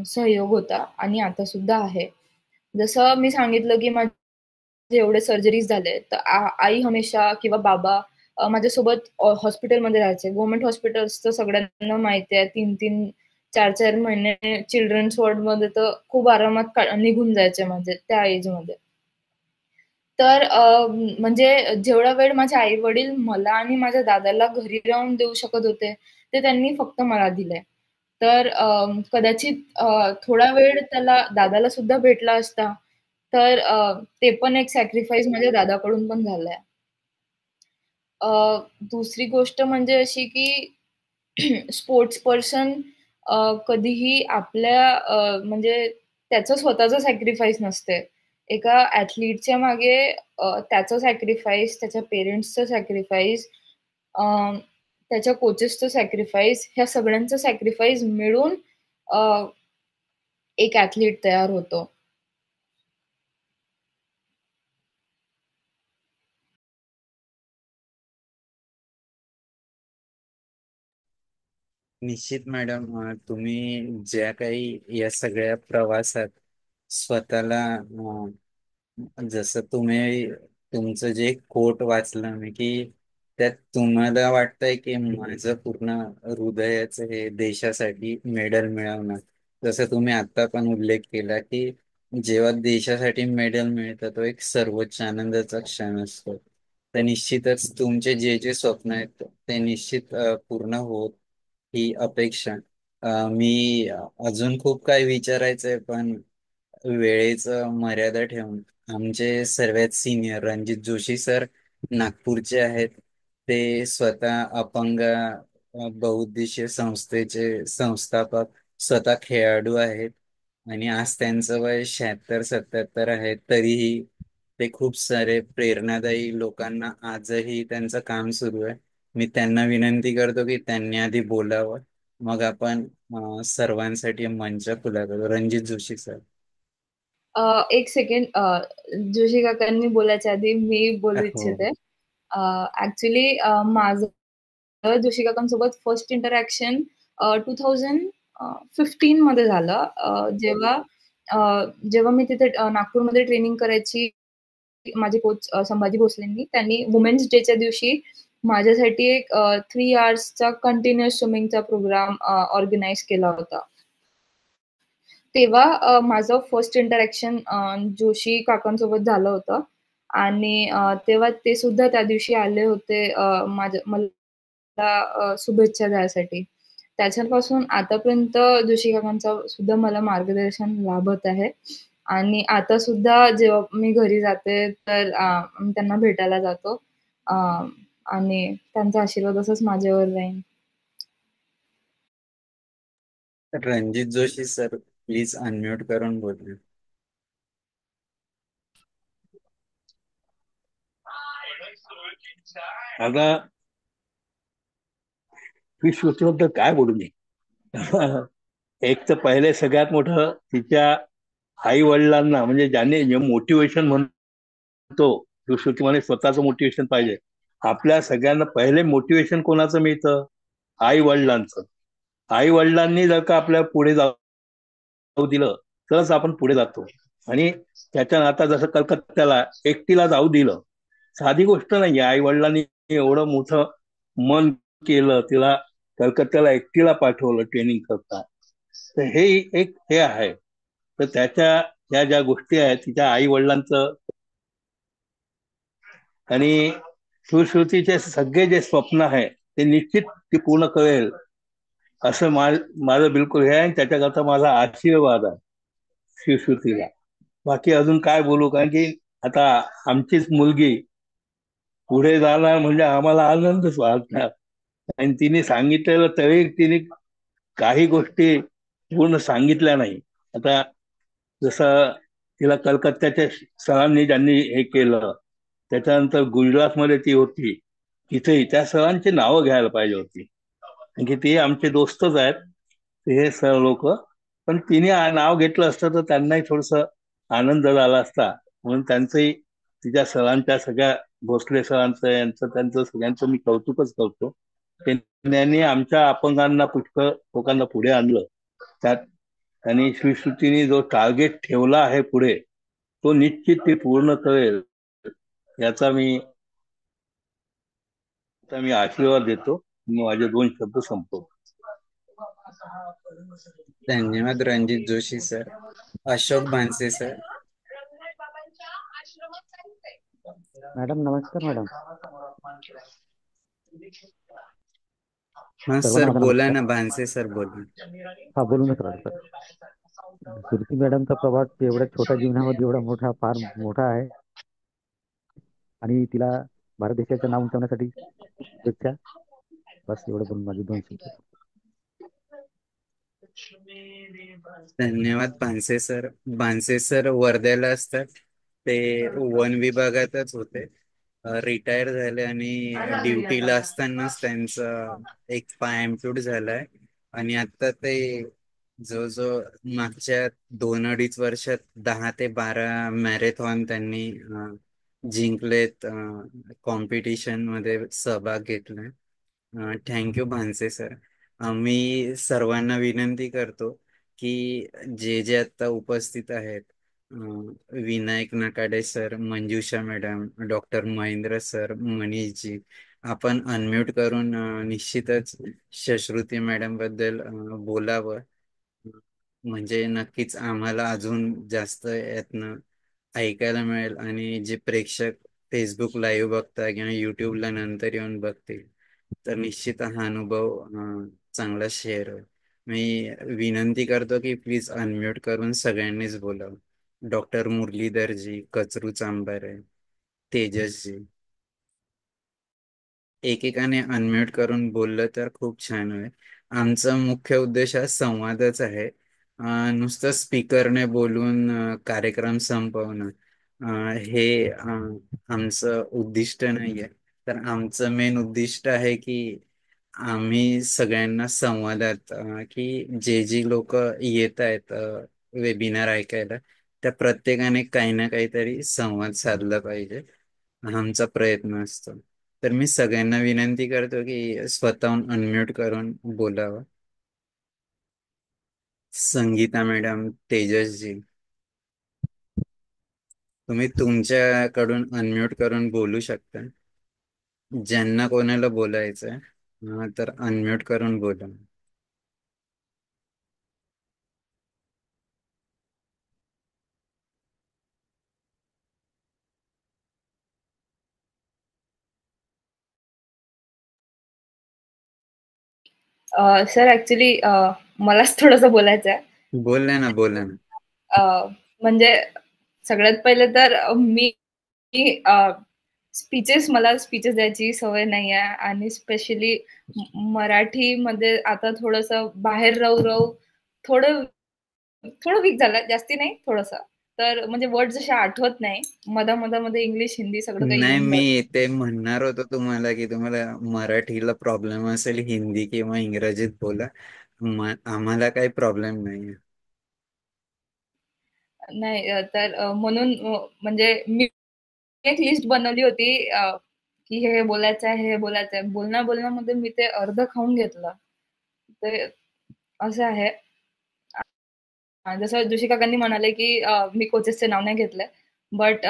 सहयोग होता आणि आता सुद्धा आहे. जसं मी सांगितलं, की माझे एवढे सर्जरीज झाले, तर आई हमेशा किंवा बाबा माझ्यासोबत हॉस्पिटलमध्ये राहायचे. गव्हर्नमेंट हॉस्पिटल्स तर सगळ्यांना माहिती आहे. 3-3, 4-4 महिने चिल्ड्रन्स वॉर्डमध्ये तर खूप आरामात निघून जायचे माझे त्या एजमध्ये. तर म्हणजे जेवढा वेळ माझे आई-वडील मला आणि माझ्या दादाला घरी राहून देऊ शकत होते, ते त्यांनी फक्त मला दिलंय. तर कदाचित थोडा वेळ त्याला दादाला सुद्धा भेटला असता, तर ते पण एक सॅक्रिफाईस माझ्या दादाकडून पण झालाय. अ, दुसरी गोष्ट म्हणजे अशी की स्पोर्ट्स पर्सन कधीही आपल्या म्हणजे त्याचं स्वतःचं सॅक्रिफाईस नसते. एका ॲथलीटच्या मागे त्याचं सॅक्रिफाईस, त्याच्या पेरेंट्सचं सॅक्रिफाईस, अ, त्याच्या कोचेसचं सॅक्रिफाईस, ह्या सगळ्यांचं सॅक्रिफाईस मिळून अ, एक ॲथलीट तयार होतो. निश्चित मॅडम, तुम्ही ज्या काही या सगळ्या प्रवासात स्वतःला जसं तुम्ही तुमचं जे कोट वाचलं मी की त्यात तुम्हाला वाटतंय की माझं पूर्ण हृदयाचं हे देशासाठी मेडल मिळवणं. जसं तुम्ही आता पण उल्लेख केला की जेव्हा देशासाठी मेडल मिळतं तो एक सर्वोच्च आनंदाचा क्षण असतो. तर निश्चितच तुमचे जे जे स्वप्न आहेत ते निश्चित पूर्ण होत, ही अपेक्षा. मी अजून खूप काही विचारायचंय पण वेळेचं मर्यादा ठेवून आमचे सर्वात सिनियर रणजित जोशी सर नागपूरचे आहेत. ते स्वतः अपंग बहुउद्देशीय संस्थेचे संस्थापक, स्वतः खेळाडू आहेत. आणि आज त्यांचं वय 76-77 आहे. तरीही ते खूप सारे प्रेरणादायी लोकांना आजही त्यांचं काम सुरू आहे. मी त्यांना विनंती करतो की त्यांनी आधी बोलावं, मग आपण सर्वांसाठी मंच खुला करू. रणजित जोशी सर. एक सेकंड, जोशी काकांनी बोलायच्या आधी मी बोलू हो. इच्छिते. ॲक्चुअली माझं जोशी काकांसोबत फर्स्ट इंटरॅक्शन 2015 मध्ये झालं. जेव्हा मी तिथे नागपूरमध्ये ट्रेनिंग करायची, माझे कोच संभाजी भोसलेंनी त्यांनी वुमेन्स डेच्या दिवशी माझ्यासाठी एक 3 आवर्सचा कंटिन्युअस स्विमिंगचा प्रोग्राम ऑर्गनाइज केला होता. तेव्हा माझं फर्स्ट इंटरॅक्शन जोशी काकांसोबत झालं होतं आणि तेव्हा ते सुद्धा त्या दिवशी आले होते मला शुभेच्छा द्यायसाठी. त्याच्यापासून आतापर्यंत जोशी काकांचा सुद्धा मला मार्गदर्शन लाभत आहे आणि आता सुद्धा जेव्हा मी घरी जाते तर मी त्यांना भेटायला जातो आणि त्यांचा आशीर्वाद असंच माझ्यावर राहील. Ranjit Joshi sir, please unmute करून बोलू. आता श्रुतीबद्दल काय बोलू मी. एक तर पहिले सगळ्यात मोठं तिच्या आई वडिलांना, म्हणजे ज्यांनी जे मोटिवेशन म्हणतो, श्रुती म्हणे स्वतःचं मोटिवेशन पाहिजे. आपल्या सगळ्यांना पहिले मोटिवेशन कोणाचं मिळतं? आई वडिलांचं. आई वडिलांनी जर का आपल्या पुढे जाऊ दिलं तरच आपण पुढे जातो. आणि त्याच्या आता जसं कलकत्त्याला एकटीला जाऊ दिलं, साधी गोष्ट नाही. आई वडिलांनी एवढं मोठं मन केलं, तिला कलकत्त्याला एकटीला पाठवलं ट्रेनिंग करता. तर हे एक हे आहे. तर त्याच्या या ज्या गोष्टी आहेत तिच्या आई वडिलांचं, आणि सुश्रुतीचे सगळे जे स्वप्न आहे ते निश्चित ती पूर्ण करेल असं माझं बिलकुल हे आहे. आणि त्याच्याकरता माझा आशीर्वाद आहे सुश्रुतीला. बाकी अजून काय बोलू, कारण की आता आमचीच मुलगी पुढे जाणार म्हणजे आम्हाला आनंदच वाटणार. आणि तिने सांगितलेलं तरी तिने काही गोष्टी पूर्ण सांगितल्या नाही. आता जसं तिला कलकत्त्याच्या सरांनी ज्यांनी हे केलं, त्याच्यानंतर गुजरातमध्ये ती होती, तिथेही त्या सरांची नावं घ्यायला पाहिजे होती, कारण की ते आमचे दोस्तच आहेत ते हे सर लोक. पण तिने नाव घेतलं असतं तर त्यांनाही थोडस आनंद झाला असता. म्हणून त्यांचंही, तिच्या सरांच्या, सगळ्या भोसले सरांचं, यांचं त्यांचं सगळ्यांचं मी कौतुकच करतो. त्यांनी आमच्या अपंगांना पुष्कळ लोकांना पुढे आणलं त्यात. आणि श्रीश्रुतीने जो टार्गेट ठेवला आहे पुढे, तो निश्चित ती पूर्ण करेल याचा मी आशीर्वाद देतो. मी माझे 2 शब्द संपवतो. धन्यवाद Ranjit Joshi sir. Ashok Bhanse sir. Madam नमस्कार मॅडम. हा सर्वांना सर माझा बोला नमस्कार. ना, भानसे सर बोला. हा बोलूनच राहिलो सर. श्रुती मॅडमचा प्रभाव एवढ्या छोट्या जीवनामध्ये एवढा मोठा, फार मोठा आहे आणि तिला भारत देशाचं नाव उंचावण्यासाठी शुभेच्छा. बस एवढं बोलून माझे 2 शब्द. धन्यवाद भानसे सर. भानसे सर वर्ध्याला असतात. ते वन विभागातच होते, रिटायर झाले आणि ड्युटीला असतानाच त्यांचा एक पाय अँप्यूट झालाय. आणि आता ते जवळजवळ मागच्या 2-2.5 वर्षात 10 ते 12 मॅरेथॉन त्यांनी जिंकलेत, कॉम्पिटिशन मध्ये सहभाग घेतलाय. Thank you भानसे sir. मी सर्वांना विनंती करतो की जे जे आता उपस्थित आहेत, विनायक नकाडे सर, मंजुषा madam, doctor Mahendra sir, Manish ji, आपण अनम्यूट करून निश्चितच शश्रुती मॅडम बद्दल बोलावं. म्हणजे नक्कीच आम्हाला अजून जास्त यातनं ऐकायला मिळेल. आणि जे प्रेक्षक फेसबुक लाईव्ह बघता किंवा युट्यूबला नंतर येऊन बघतील, तर निश्चित हा अनुभव चांगला शेअर होईल. मी विनंती करतो की प्लीज अनम्यूट करून सगळ्यांनीच बोलावं. डॉक्टर मुरलीधरजी, कचरू चांबारे, तेजसजी. एकेकाने अनम्यूट करून बोललं तर खूप छान होईल. आमचा मुख्य उद्देश हा संवादच आहे. नुसतं स्पीकरने बोलून कार्यक्रम संपवणं हे आमचं उद्दिष्ट नाहीये. तर आमचं मेन उद्दिष्ट आहे की आम्ही सगळ्यांना संवादात की जे लोक येत आहेत वेबिनार ऐकायला, त्या प्रत्येकाने काही ना काहीतरी संवाद साधला पाहिजे, हा आमचा प्रयत्न असतो. तर मी सगळ्यांना विनंती करतो की स्वतःहून अनम्यूट करून बोलावं. संगीता मॅडम, तेजसजी, तुम्ही तुमच्याकडून अनम्यूट करून बोलू शकता. ज्यांना कोणाला बोलायचंय तर अनम्यूट करून बोला. सर ऍक्च्युली मलाच थोडंसं बोलायचं आहे. बोलले ना, बोला ना. म्हणजे सगळ्यात पहिले तर मी मला स्पीचेस द्यायची सवय नाही आहे आणि स्पेशली मराठीमध्ये आता थोडंसं बाहेर राहू राहू थोडं थोडं वीक झालं, जास्ती नाही थोडंसं. तर म्हणजे वर्ड जसे आठवत नाही, मधामध्ये इंग्लिश हिंदी सगळं काही नाही, येऊन जात. मी ते म्हणणार होतो तुम्हाला की तुम्हाला मराठीला प्रॉब्लेम असेल, हिंदी किंवा इंग्रजीत बोला. आम्हाला काही प्रॉब्लेम नाही. नाही तर म्हणून म्हणजे मी एक लिस्ट बनवली होती की हे बोलायचं आहे, हे बोलायचं आहे. बोलण्यामध्ये मी ते अर्ध खाऊन घेतलं. ते असं आहे. जसं जोशी काकांनी म्हणाले की मी कोचेसचे नाव नाही घेतलंय. बट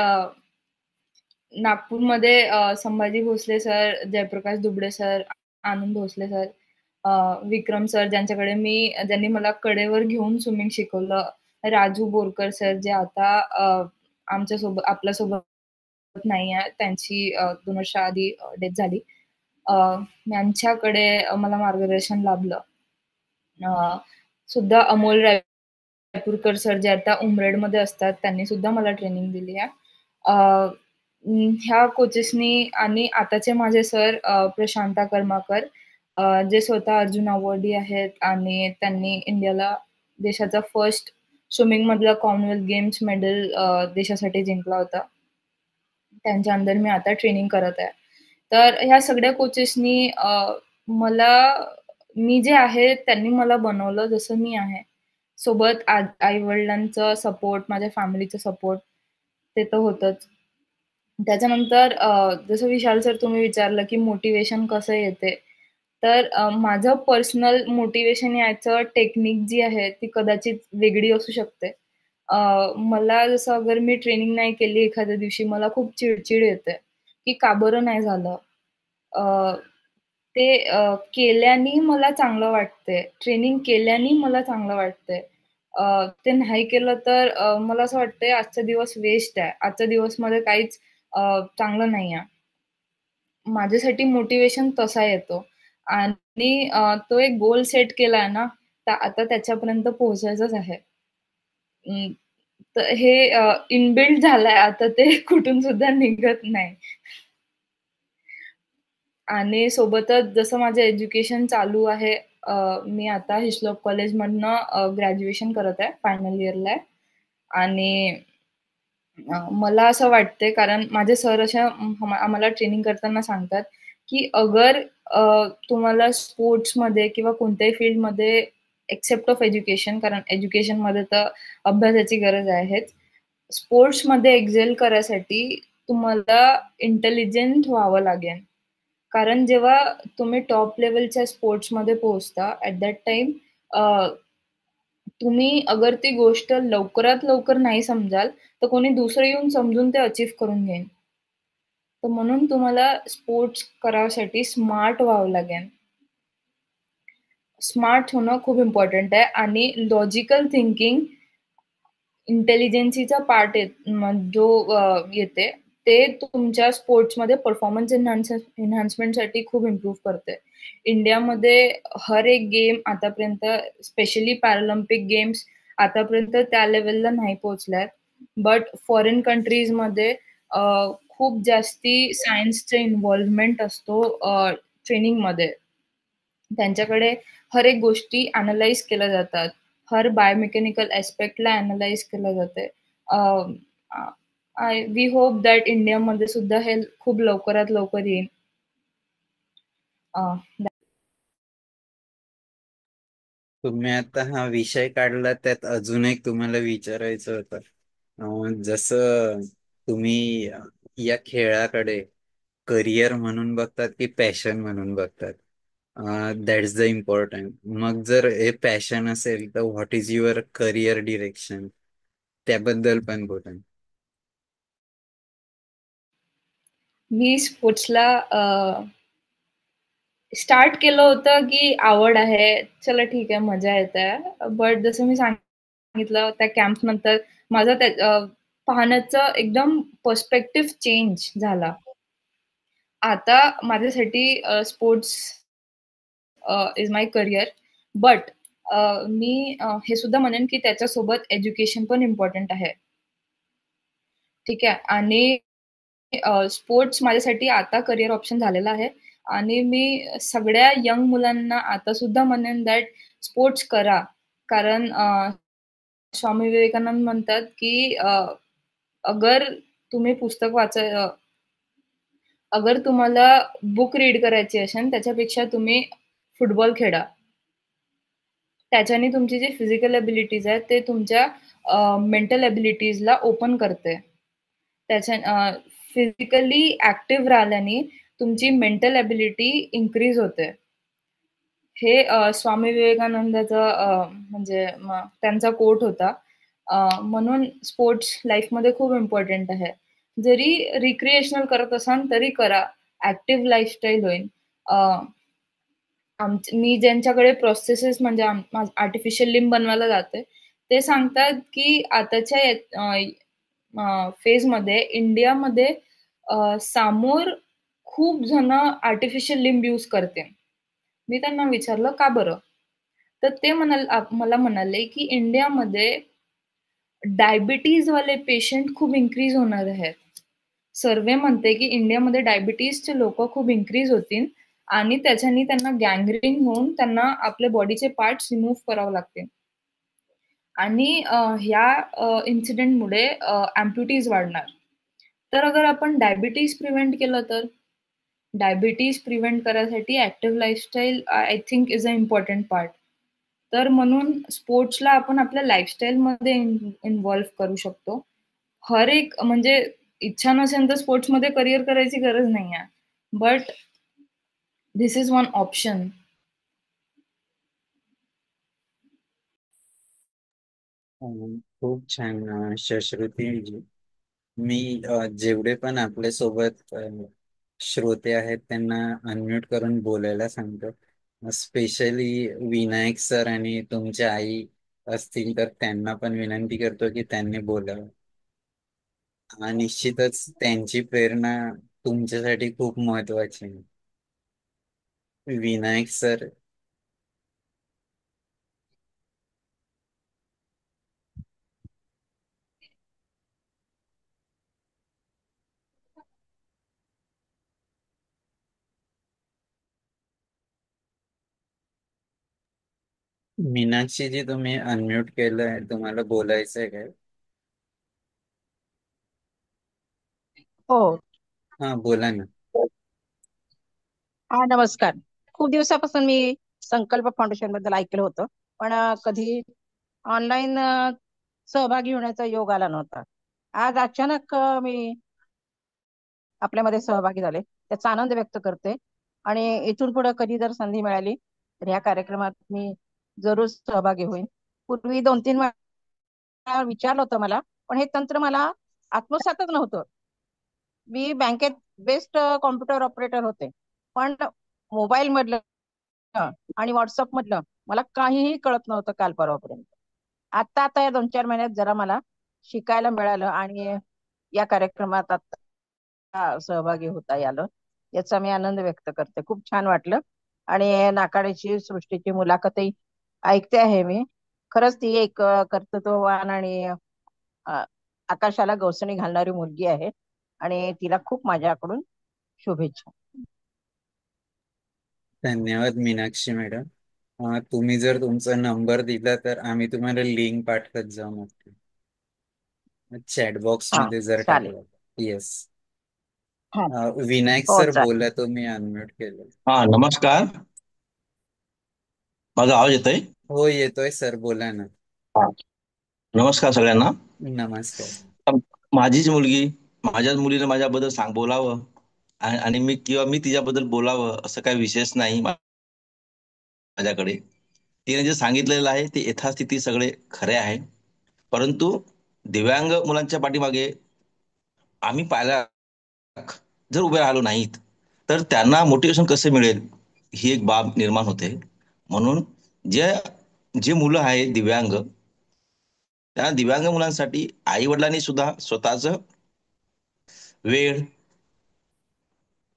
नागपूरमध्ये संभाजी भोसले सर, जयप्रकाश दुबडे सर, आनंद भोसले सर, विक्रम सर ज्यांनी मला कडेवर घेऊन स्विमिंग शिकवलं, राजू बोरकर सर जे आता आपल्यासोबत नाही आहे, त्यांची 2 वर्ष आधी डेथ झाली. यांच्याकडे मला मार्गदर्शन लाभलं. सुद्धा अमोल रायपूरकर सर जे आता उमरेडमध्ये असतात, त्यांनी सुद्धा मला ट्रेनिंग दिली आहे. ह्या कोचेसनी आणि आताचे माझे सर प्रशांता कर्माकर, जे स्वतः अर्जुन अवॉर्डी आहेत आणि त्यांनी इंडियाला देशाचा फर्स्ट स्विमिंग मधला कॉमनवेल्थ गेम्स मेडल देशासाठी जिंकला होता. त्यांच्या अंडर मी आता ट्रेनिंग करत आहे. तर ह्या सगळ्या कोचेसनी मला मी जे आहे त्यांनी मला बनवलं जसं मी आहे. सोबत आई वडिलांचं सपोर्ट, माझ्या फॅमिलीचं सपोर्ट ते तर होतच. त्याच्यानंतर जसं विशाल सर तुम्ही विचारलं की मोटिवेशन कसं येते, तर माझं पर्सनल मोटिवेशन यायचं टेक्निक जी आहे ती कदाचित वेगळी असू शकते. मला जसं अगर मी ट्रेनिंग नाही केली एखाद्या दिवशी मला खूप चिडचिड येते की का बरं नाही झालं. ते केल्याने मला चांगलं वाटते. ट्रेनिंग केल्याने मला चांगलं वाटते. ते नाही केलं तर मला असं वाटतंय आजचा दिवस वेस्ट आहे. आजच्या दिवसमध्ये काहीच चांगलं नाही आहे. माझ्यासाठी मोटिवेशन तसा येतो आणि तो एक गोल सेट केलाय ना, तर आता त्याच्यापर्यंत पोहोचायचंच आहे. तर हे इनबिल्ट झालंय आता ते कुठून सुद्धा निघत नाही. आणि सोबतच जसं माझं एज्युकेशन चालू आहे, मी आता हिस्लॉप कॉलेजमधनं ग्रॅज्युएशन करत आहे, फायनल इयरला आहे. आणि मला असं वाटतंय कारण माझे सर अशा आम्हाला ट्रेनिंग करताना सांगतात, की अगर तुम्हाला स्पोर्ट्समध्ये किंवा कोणत्याही फील्डमध्ये एक्सेप्ट ऑफ एज्युकेशन, कारण एज्युकेशनमध्ये तर अभ्यासाची गरज आहेच. स्पोर्ट्समध्ये एक्झेल करायसाठी तुम्हाला इंटेलिजंट व्हावं लागेल. कारण जेव्हा तुम्ही टॉप लेवलच्या स्पोर्ट्समध्ये पोहोचता ॲट दॅट टाईम तुम्ही अगर ती गोष्ट लवकरात लवकर नाही समजाल, तर कोणी दुसरं येऊन समजून ते अचीव्ह करून घेईन. तर म्हणून तुम्हाला स्पोर्ट्स करायसाठी स्मार्ट व्हावं लागेल. स्मार्ट होणं खूप इम्पॉर्टंट आहे आणि लॉजिकल थिंकिंग इंटेलिजन्सीचा पार्ट जो येते ते तुमच्या स्पोर्ट्समध्ये परफॉर्मन्स एन्हान्समेंटसाठी खूप इम्प्रूव्ह करते. इंडियामध्ये हर एक गेम आतापर्यंत स्पेशली पॅरालिम्पिक गेम्स आतापर्यंत त्या लेवलला नाही पोहोचल्यात. बट फॉरेन कंट्रीजमध्ये खूप जास्ती सायन्सचं इन्व्हॉल्वमेंट असतो ट्रेनिंगमध्ये. त्यांच्याकडे हर एक गोष्टी अनालाइज केल्या जातात. हर बायोमेकॅनिकल ॲस्पेक्टला अनालाइज केलं जाते. वी होप दॅट इंडियामध्ये सुद्धा हे खूप लवकरात लवकर येईल. तुम्ही आता हा विषय काढला, त्यात अजून एक तुम्हाला विचारायचं होतं. जसं तुम्ही या खेळाकडे करिअर म्हणून बघतात की पॅशन म्हणून बघतात, दॅट इज द इम्पॉर्टंट. मग जर हे पॅशन असेल तर what is your career direction, त्याबद्दल पण बोला. मी स्पोर्ट्सला स्टार्ट केलं होतं की आवड आहे, चला ठीक आहे, मजा येत आहे. बट जसं मी सांगितलं त्या कॅम्प नंतर माझा पाहण्याचा एकदम पर्स्पेक्टिव्ह चेंज झाला. आता माझ्यासाठी sports is my career. But मी हे सुद्धा म्हणेन की त्याच्यासोबत एज्युकेशन पण इम्पॉर्टंट आहे. ठीक आहे. आणि स्पोर्ट्स माझ्यासाठी आता करिअर ऑप्शन झालेला आहे. आणि मी सगळ्या यंग मुलांना आता सुद्धा म्हणेन दॅट स्पोर्ट्स करा. कारण स्वामी विवेकानंद म्हणतात की अगर तुम्ही पुस्तक अगर तुम्हाला बुक रीड करायची असेल त्याच्यापेक्षा तुम्ही फुटबॉल खेळा. त्याच्याने तुमची जी फिजिकल ॲबिलिटीज आहेत ते तुमच्या मेंटल ॲबिलिटीजला ओपन करते. त्याच्या फिजिकली ॲक्टिव्ह राहिल्याने तुमची मेंटल ॲबिलिटी इन्क्रीज होते. हे स्वामी विवेकानंदाचा म्हणजे त्यांचा कोट होता. म्हणून स्पोर्ट्स लाईफमध्ये खूप इम्पॉर्टंट आहे. जरी रिक्रिएशनल करत असाल तरी करा, ॲक्टिव्ह लाईफस्टाईल होईल. मी ज्यांच्याकडे प्रोसेसेस म्हणजे आर्टिफिशियल लिंब बनवायला जाते ते सांगतात की आताच्या फेजमध्ये इंडियामध्ये समोर खूप जण आर्टिफिशियल लिंब यूज करते. मी त्यांना विचारलं का बरं, तर ते मला म्हणाले की इंडियामध्ये डायबिटीजवाले पेशंट खूप इन्क्रीज होणार आहेत. सर्वे म्हणते की इंडियामध्ये डायबिटीजचे लोक खूप इन्क्रीज होतील आणि त्याच्यानी त्यांना गँग्रीन होऊन त्यांना आपल्या बॉडीचे पार्ट्स रिमूव्ह करावे लागतील. आणि ह्या इन्सिडेंटमुळे ॲम्प्युटीज वाढणार. तर अगर आपण डायबिटीज प्रिव्हेंट केलं तर डायबिटीज प्रिव्हेंट करायसाठी active lifestyle I think is a important part. तर म्हणून स्पोर्ट्सला आपण आपल्या लाईफस्टाईलमध्ये इन्व्हॉल्व करू शकतो. हर एक म्हणजे इच्छा नसेल तर स्पोर्ट्समध्ये करिअर करायची गरज नाही आहे. But this is one option. खूप छान शश्रुतीजी. मी जेवढे पण आपल्या सोबत श्रोते आहेत त्यांना अनम्यूट करून बोलायला सांगतो. स्पेशली विनायक सर आणि तुमच्या आई असतील तर त्यांना पण विनंती करतो की त्यांनी बोलावं. निश्चितच त्यांची प्रेरणा तुमच्यासाठी खूप महत्वाची आहे. विनायक सर. मीनाक्षीजी, तुम्ही अनम्यूट केलंय, तुम्हाला बोलायचंय काय? हो. हा, बोला ना. हा, नमस्कार. खूप दिवसापासून मी संकल्प फाउंडेशन बद्दल ऐकलं होतं, पण कधी ऑनलाईन सहभागी होण्याचा योग आला नव्हता. आज अचानक मी आपल्यामध्ये सहभागी झाले, त्याचा आनंद व्यक्त करते. आणि इथून पुढे कधी जर संधी मिळाली तर ह्या कार्यक्रमात मी जरूर सहभागी होईन. पूर्वी 2-3 वेळा विचारलं होतं मला, पण हे तंत्र मला आत्मसातच नव्हतं. मी बँकेत बेस्ट कॉम्प्युटर ऑपरेटर होते, पण मोबाईल मधलं आणि व्हॉट्सअप मधलं मला काहीही कळत नव्हतं काल परवापर्यंत. आता आता या 2-4 महिन्यात जरा मला शिकायला मिळालं आणि या कार्यक्रमात आता सहभागी होता आलं, याचा मी आनंद व्यक्त करते. खूप छान वाटलं. आणि नाकाड्याची सृष्टीची मुलाखतही ऐकते आहे मी. खरंच ती एक कर्तृत्ववान आणि अ, आकाशाला गवसणी घालणारी मुलगी आहे. आणि तिला खूप माझ्याकडून शुभेच्छा. धन्यवाद मीनाक्षी मॅडम. तुम्ही जर तुमचा नंबर दिला तर आम्ही तुम्हाला लिंक पाठवत जाऊ नक्की, चॅट बॉक्स हा, मध्ये जर चालेल. टाकलं. येस. हा. विनायक हो, सर चालेल. बोला, तुम्ही अनम्यूट केलं. हा, नमस्कार. माझा आवाज येतोय? हो येतोय सर, बोला ना. हा. नमस्कार सगळ्यांना. नमस्कार. माझीच मुलगी, माझ्याच मुलीने माझ्याबद्दल बोलावं आणि मी तिच्याबद्दल बोलावं असं काही विशेष नाही माझ्याकडे. तिने जे सांगितलेलं आहे ते यथास्थिती सगळे खरे आहे. परंतु दिव्यांग मुलांच्या पाठीमागे आम्ही पाहिला जर उभे राहिलो नाहीत तर त्यांना मोटिवेशन कसं मिळेल ही एक बाब निर्माण होते. म्हणून जे जे मुलं आहेत दिव्यांग, त्या दिव्यांग मुलांसाठी आई वडिलांनी सुद्धा स्वतःच वेळ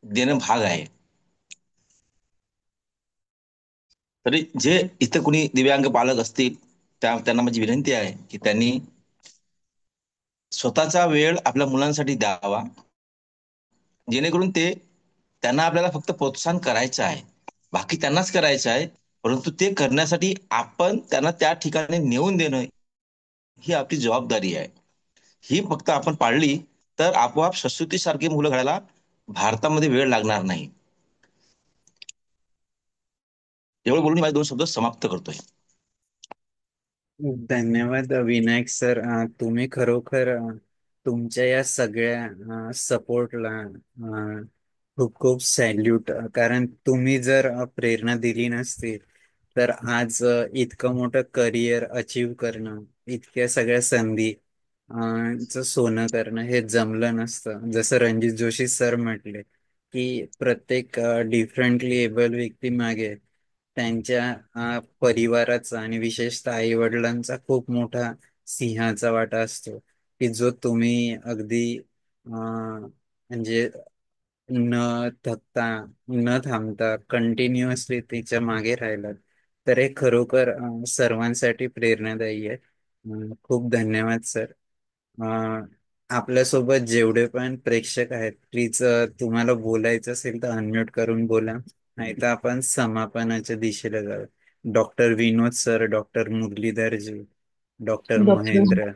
देणं भाग आहे. तरी जे इथं कुणी दिव्यांग पालक असतील त्यांना माझी विनंती आहे की त्यांनी स्वतःचा वेळ आपल्या मुलांसाठी द्यावा, जेणेकरून त्यांना आपल्याला फक्त प्रोत्साहन करायचं आहे, बाकी त्यांनाच करायचं आहे. परंतु ते करण्यासाठी आपण त्यांना त्या ठिकाणी नेऊन देणं ही आपली जबाबदारी आहे. ही फक्त आपण पाळली तर आपोआप सारखी मुलं घडायला भारतामध्ये वेळ लागणार नाही. एवढं बोलून माझे 2 शब्द समाप्त करतोय. धन्यवाद विनायक सर. तुम्ही खरोखर तुमच्या या सगळ्या सपोर्टला खूप खूप सॅल्यूट. कारण तुम्ही जर प्रेरणा दिली नसती तर आज इतकं मोठं करिअर अचीव करणं, इतक्या सगळ्या संधी च सोनं करणं हे जमलं नसतं. जसं रणजित जोशी सर म्हटले की प्रत्येक डिफरंटली एबल व्यक्ती मागे त्यांच्या परिवाराचा आणि विशेषतः आई वडिलांचा खूप मोठा सिंहाचा वाटा असतो, की जो तुम्ही अगदी म्हणजे न थकता न थांबता कंटिन्युअसली तिच्या मागे राहिलात. तर हे खरोखर सर्वांसाठी प्रेरणादायी आहे. खूप धन्यवाद सर. आपल्यासोबत जेवढे पण प्रेक्षक आहेत, प्लीज तुम्हाला बोलायचं असेल तर अनम्यूट करून बोला, नाही तर आपण समापनाच्या दिशेला जाऊ. Doctor Vinod sir, doctor Muralidharji, doctor doctor Mahendra.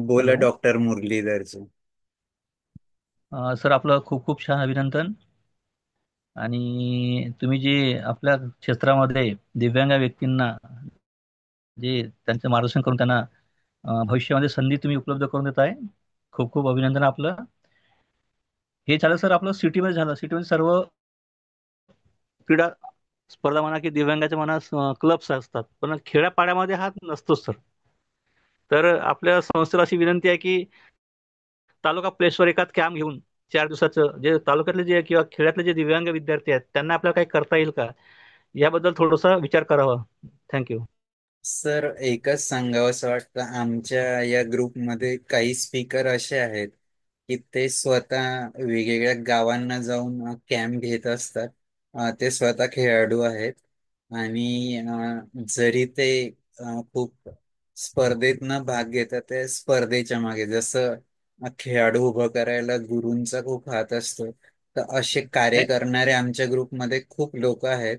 बोला हॅलो. डॉक्टर मुरलीधरजी. सर, आपलं खूप खूप छान अभिनंदन. आणि तुम्ही जे आपल्या क्षेत्रामध्ये दिव्यांग व्यक्तींना जे त्यांचं मार्गदर्शन करून त्यांना भविष्यामध्ये संधी तुम्ही उपलब्ध करून देत आहे, खूप खूप अभिनंदन आपलं. हे झालं सर आपलं सिटीमध्ये झालं. सिटीमध्ये सर्व क्रीडा स्पर्धा म्हणा की दिव्यांगाच्या म्हणा क्लब्स असतात, पण खेड्यापाड्यामध्ये हा नसतो सर. तर आपल्या संस्थेला अशी विनंती आहे की तालुका प्लेसवर एखाद कॅम्प घेऊन 4 दिवसाचं जे तालुक्यातले जे किंवा खेड्यातले जे दिव्यांग विद्यार्थी आहेत त्यांना आपल्याला काही करता येईल का, याबद्दल थोडासा विचार करावा. थँक्यू. सर एकच सांगावं असं वाटतं, आमच्या या ग्रुपमध्ये काही स्पीकर असे आहेत की ते स्वतः वेगवेगळ्या गावांना जाऊन कॅम्प घेत असतात. ते स्वतः खेळाडू आहेत आणि जरी ते खूप स्पर्धेत न भाग घेतात, ते स्पर्धेच्या मागे जसं खेळाडू उभं करायला गुरूंचा खूप हात असतो, तर असे कार्य नाही करणारे आमच्या ग्रुपमध्ये खूप लोक आहेत.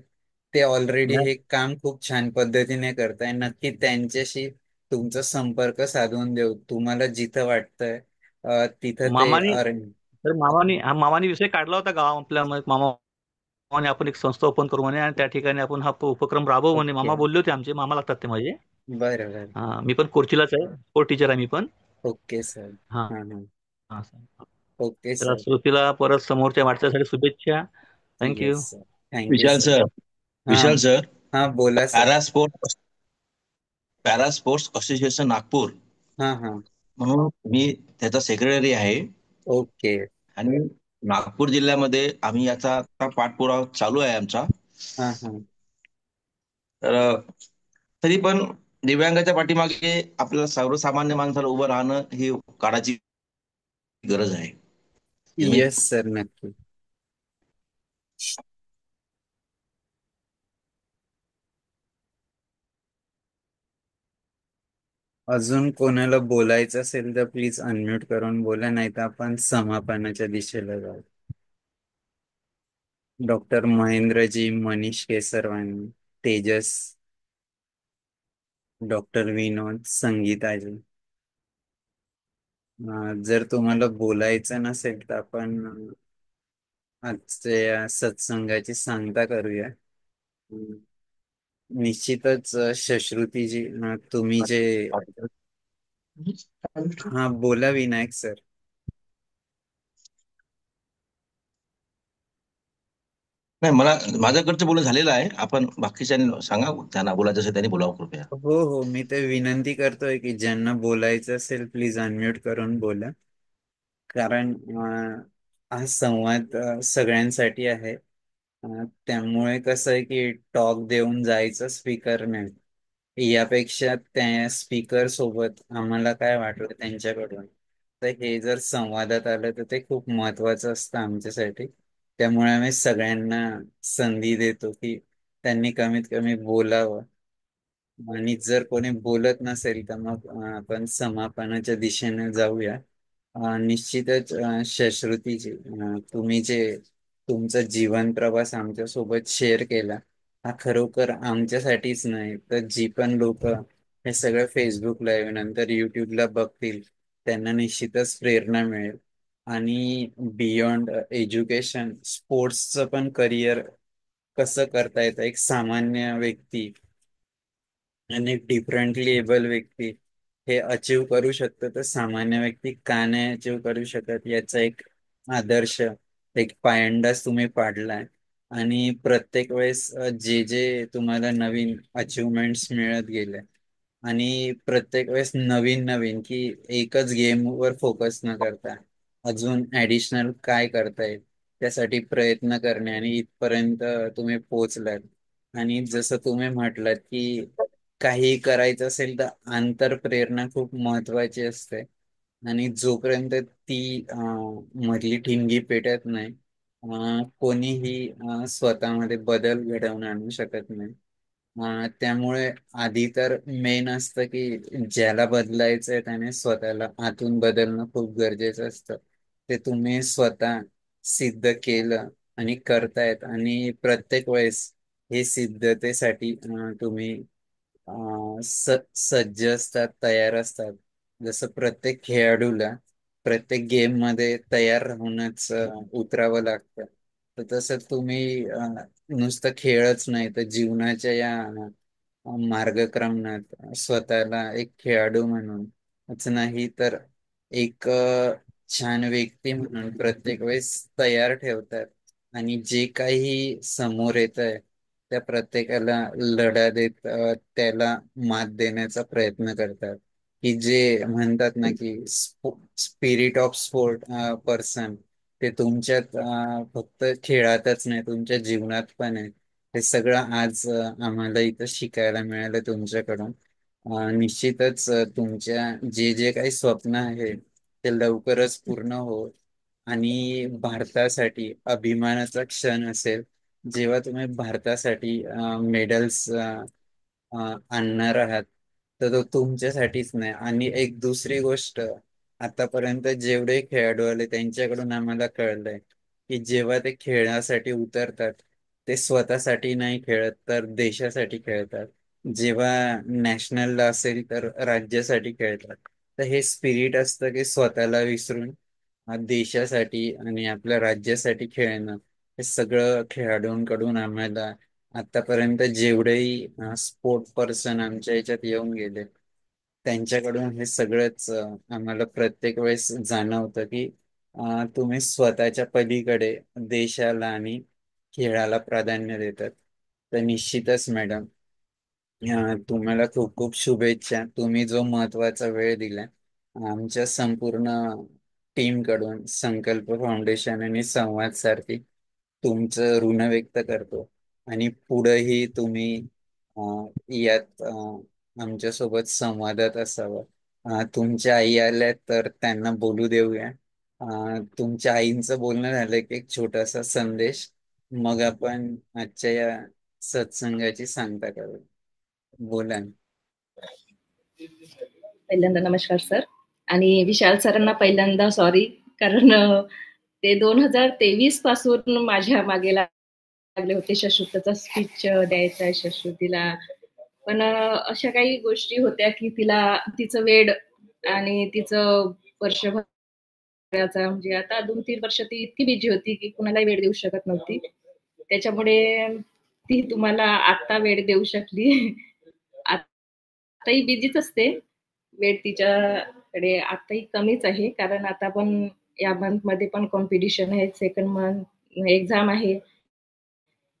ते ऑलरेडी नाही, हे काम खूप छान पद्धतीने करताय. नक्की त्यांच्याशी तुमचा संपर्क साधून देऊ, तुम्हाला जिथं वाटतंय तिथं ते मामानी अरेंज. तर मामानी विषय काढला होता गाव आपल्या मामाने आपण एक संस्था ओपन करू म्हणे आणि त्या ठिकाणी आपण हा उपक्रम राबवू म्हणे. ओके. मामा बोलले होते आमचे, मामा लागतात ते माझे. बरं बरं. मी पण कोरचीलाच आहे, स्पोर्ट टीचर आहे मी पण. Okay sir. हा हां हां. हा सर. ओके तर सर. श्रुतीला परत समोरच्या वाटचालीसाठी शुभेच्छा. थँक्यू. Yes sir. थँक्यू विशाल सर. सर, हां. विशाल सर, हां बोला sir. Para sports association Nagpur हां हां. म्हणून मी त्याचा सेक्रेटरी आहे. ओके. आणि नागपूर जिल्ह्यामध्ये आम्ही याचा आता पाठपुरावा चालू आहे आमचा. हां हां. तर तरी पण दिव्यांगाच्या पाठीमागे आपल्याला सर्वसामान्य माणसाला उभं राहणं ही काळाची गरज आहे. येस सर, नक्की. अजून कोणाला बोलायचं असेल तर प्लीज अनम्यूट करून बोला, नाही तर आपण समापनाच्या दिशेला जाऊ. डॉक्टर महेंद्रजी, मनीष केसरवानी, तेजस, डॉक्टर विनोद, संगीताजी. जर तुम्हाला बोलायचं नसेल तर आपण आजच्या सत्संगाची सांगता करूया. अं, निश्चितच शश्रुतीजी, तुम्ही जे, हा बोला विनायक सर. नाही, मला माझ्याकडचं बोलणं झालेलं आहे. आपण बाकीच्यांनी सांगा, त्यांना बोलायचं असेल त्यांनी बोलावं कृपया. हो हो, मी ते विनंती करतोय की ज्यांना बोलायचं असेल प्लीज अनम्यूट करून बोला. कारण हा संवाद सगळ्यांसाठी आहे. त्यामुळे कसं आहे की टॉक देऊन जायचं स्पीकर नाही, यापेक्षा त्या स्पीकर सोबत आम्हाला काय वाटलं त्यांच्याकडून, तर हे जर संवादात आलं तर ते खूप महत्वाचं असतं आमच्यासाठी. त्यामुळे आम्ही सगळ्यांना संधी देतो की त्यांनी कमीत कमी बोलावं. आणि जर कोणी बोलत नसेल तर मग आपण समापनाच्या दिशेने जाऊया. निश्चितच शश्रुतीजी, तुम्ही जे तुमचा जीवन प्रवास आमच्या सोबत शेअर केला, हा खरोखर आमच्यासाठीच नाही तर जी पण लोक हे सगळं फेसबुक लाईव्ह नंतर युट्यूबला बघतील त्यांना निश्चितच प्रेरणा मिळेल. आणि बियॉन्ड एज्युकेशन, स्पोर्ट्सचं पण करिअर कसं करता येतं, एक सामान्य व्यक्ती आणि एक डिफरंटली एबल व्यक्ती हे अचीव करू शकतो, तर सामान्य व्यक्ती का नाही अचीव करू शकत, याचा एक आदर्श, एक पायंडाच तुम्ही पाडलाय. आणि प्रत्येक वेळेस जे जे तुम्हाला नवीन अचिव्हमेंट्स मिळत गेले, आणि प्रत्येक वेळेस नवीन नवीन की एकच गेमवर फोकस न करता अजून ऍडिशनल काय करता येईल त्यासाठी प्रयत्न करणे, आणि इथपर्यंत तुम्ही पोहोचलात. आणि जसं तुम्ही म्हटलात की काही करायचं असेल तर आंतरप्रेरणा खूप महत्वाची असते, आणि जोपर्यंत ती मधली ठिणगी पेटत नाही कोणीही स्वतःमध्ये बदल घडवून आणू शकत नाही. त्यामुळे आधी तर मेन असतं की ज्याला बदलायचंय त्याने स्वतःला आतून बदलणं खूप गरजेचं असतं. ते तुम्ही स्वतः सिद्ध केलं आणि करतायत, आणि प्रत्येक वेळेस हे सिद्धतेसाठी तुम्ही सज्ज असतात, तयार असतात. जसं प्रत्येक खेळाडूला प्रत्येक गेम मध्ये तयार राहूनच उतरावं लागतं, तर तसं तुम्ही नुसतं खेळच नाही तर जीवनाच्या या मार्गक्रमणात स्वतःला एक खेळाडू म्हणूनच नाही तर एक छान व्यक्ती म्हणून प्रत्येक वेळेस तयार ठेवतात. आणि जे काही समोर येत आहे त्या प्रत्येकाला लढा देत त्याला मात देण्याचा प्रयत्न करतात. की जे म्हणतात ना की स्पिरिट ऑफ स्पोर्ट पर्सन, ते तुमच्यात फक्त खेळातच नाही तुमच्या जीवनात पण आहे. हे सगळं आज आम्हाला इथं शिकायला मिळालं तुमच्याकडून. निश्चितच तुमच्या जे जे काही स्वप्न आहे ते लवकरच पूर्ण हो. आणि भारतासाठी अभिमानाचा क्षण असेल जेव्हा तुम्ही भारतासाठी मेडल्स आणणार आहात, तर तो तुमच्यासाठीच नाही. आणि एक दुसरी गोष्ट, आतापर्यंत जेवढे खेळाडू आले त्यांच्याकडून आम्हाला कळलंय की जेव्हा ते खेळासाठी उतरतात ते स्वतःसाठी नाही खेळत तर देशासाठी खेळतात. जेव्हा नॅशनलला असेल तर राज्यासाठी खेळतात. तर हे स्पिरिट असतं की स्वतःला विसरून देशासाठी आणि आपल्या राज्यासाठी खेळणं, हे सगळं खेळाडूंकडून आम्हाला आतापर्यंत जेवढेही स्पोर्ट पर्सन आमच्या याच्यात येऊन गेले त्यांच्याकडून हे सगळंच आम्हाला प्रत्येक वेळेस जाणवतं की तुम्ही स्वतःच्या पलीकडे देशाला आणि खेळाला प्राधान्य देतात. तर निश्चितच मॅडम, तुम्हाला खूप खूप शुभेच्छा. तुम्ही जो महत्वाचा वेळ दिला आमच्या संपूर्ण टीम कडून, संकल्प फाउंडेशन आणि संवाद सारखी तुमचं ऋण व्यक्त करतो. आणि पुढेही तुम्ही यात आमच्यासोबत संवादात असावं. तुमच्या आई आल्या तर त्यांना बोलू देऊया. तुमच्या आईंचं बोलणं झालं की एक छोटासा संदेश, मग आपण आजच्या या सत्संगाची सांगता करू. बोला. पहिल्यांदा नमस्कार सर. आणि विशाल सरांना पहिल्यांदा सॉरी, कारण ते 2023 पासून माझ्या मागे लागले होते शश्रुतचा स्पीच द्यायचा आहे शश्रुतीला. पण अशा काही गोष्टी होत्या की तिचं वेळ आणि तिचं वर्षभराचा म्हणजे आता 2-3 वर्ष ती इतकी बिझी होती की कुणालाही वेळ देऊ शकत नव्हती. त्याच्यामुळे ती तुम्हाला आता वेळ देऊ शकली. आताही बिझीच असते. वेळ तिच्याकडे आताही कमीच आहे, कारण आता पण या मंथमध्ये पण कॉम्पिटिशन आहे. सेकंड मंथ एक्झाम आहे.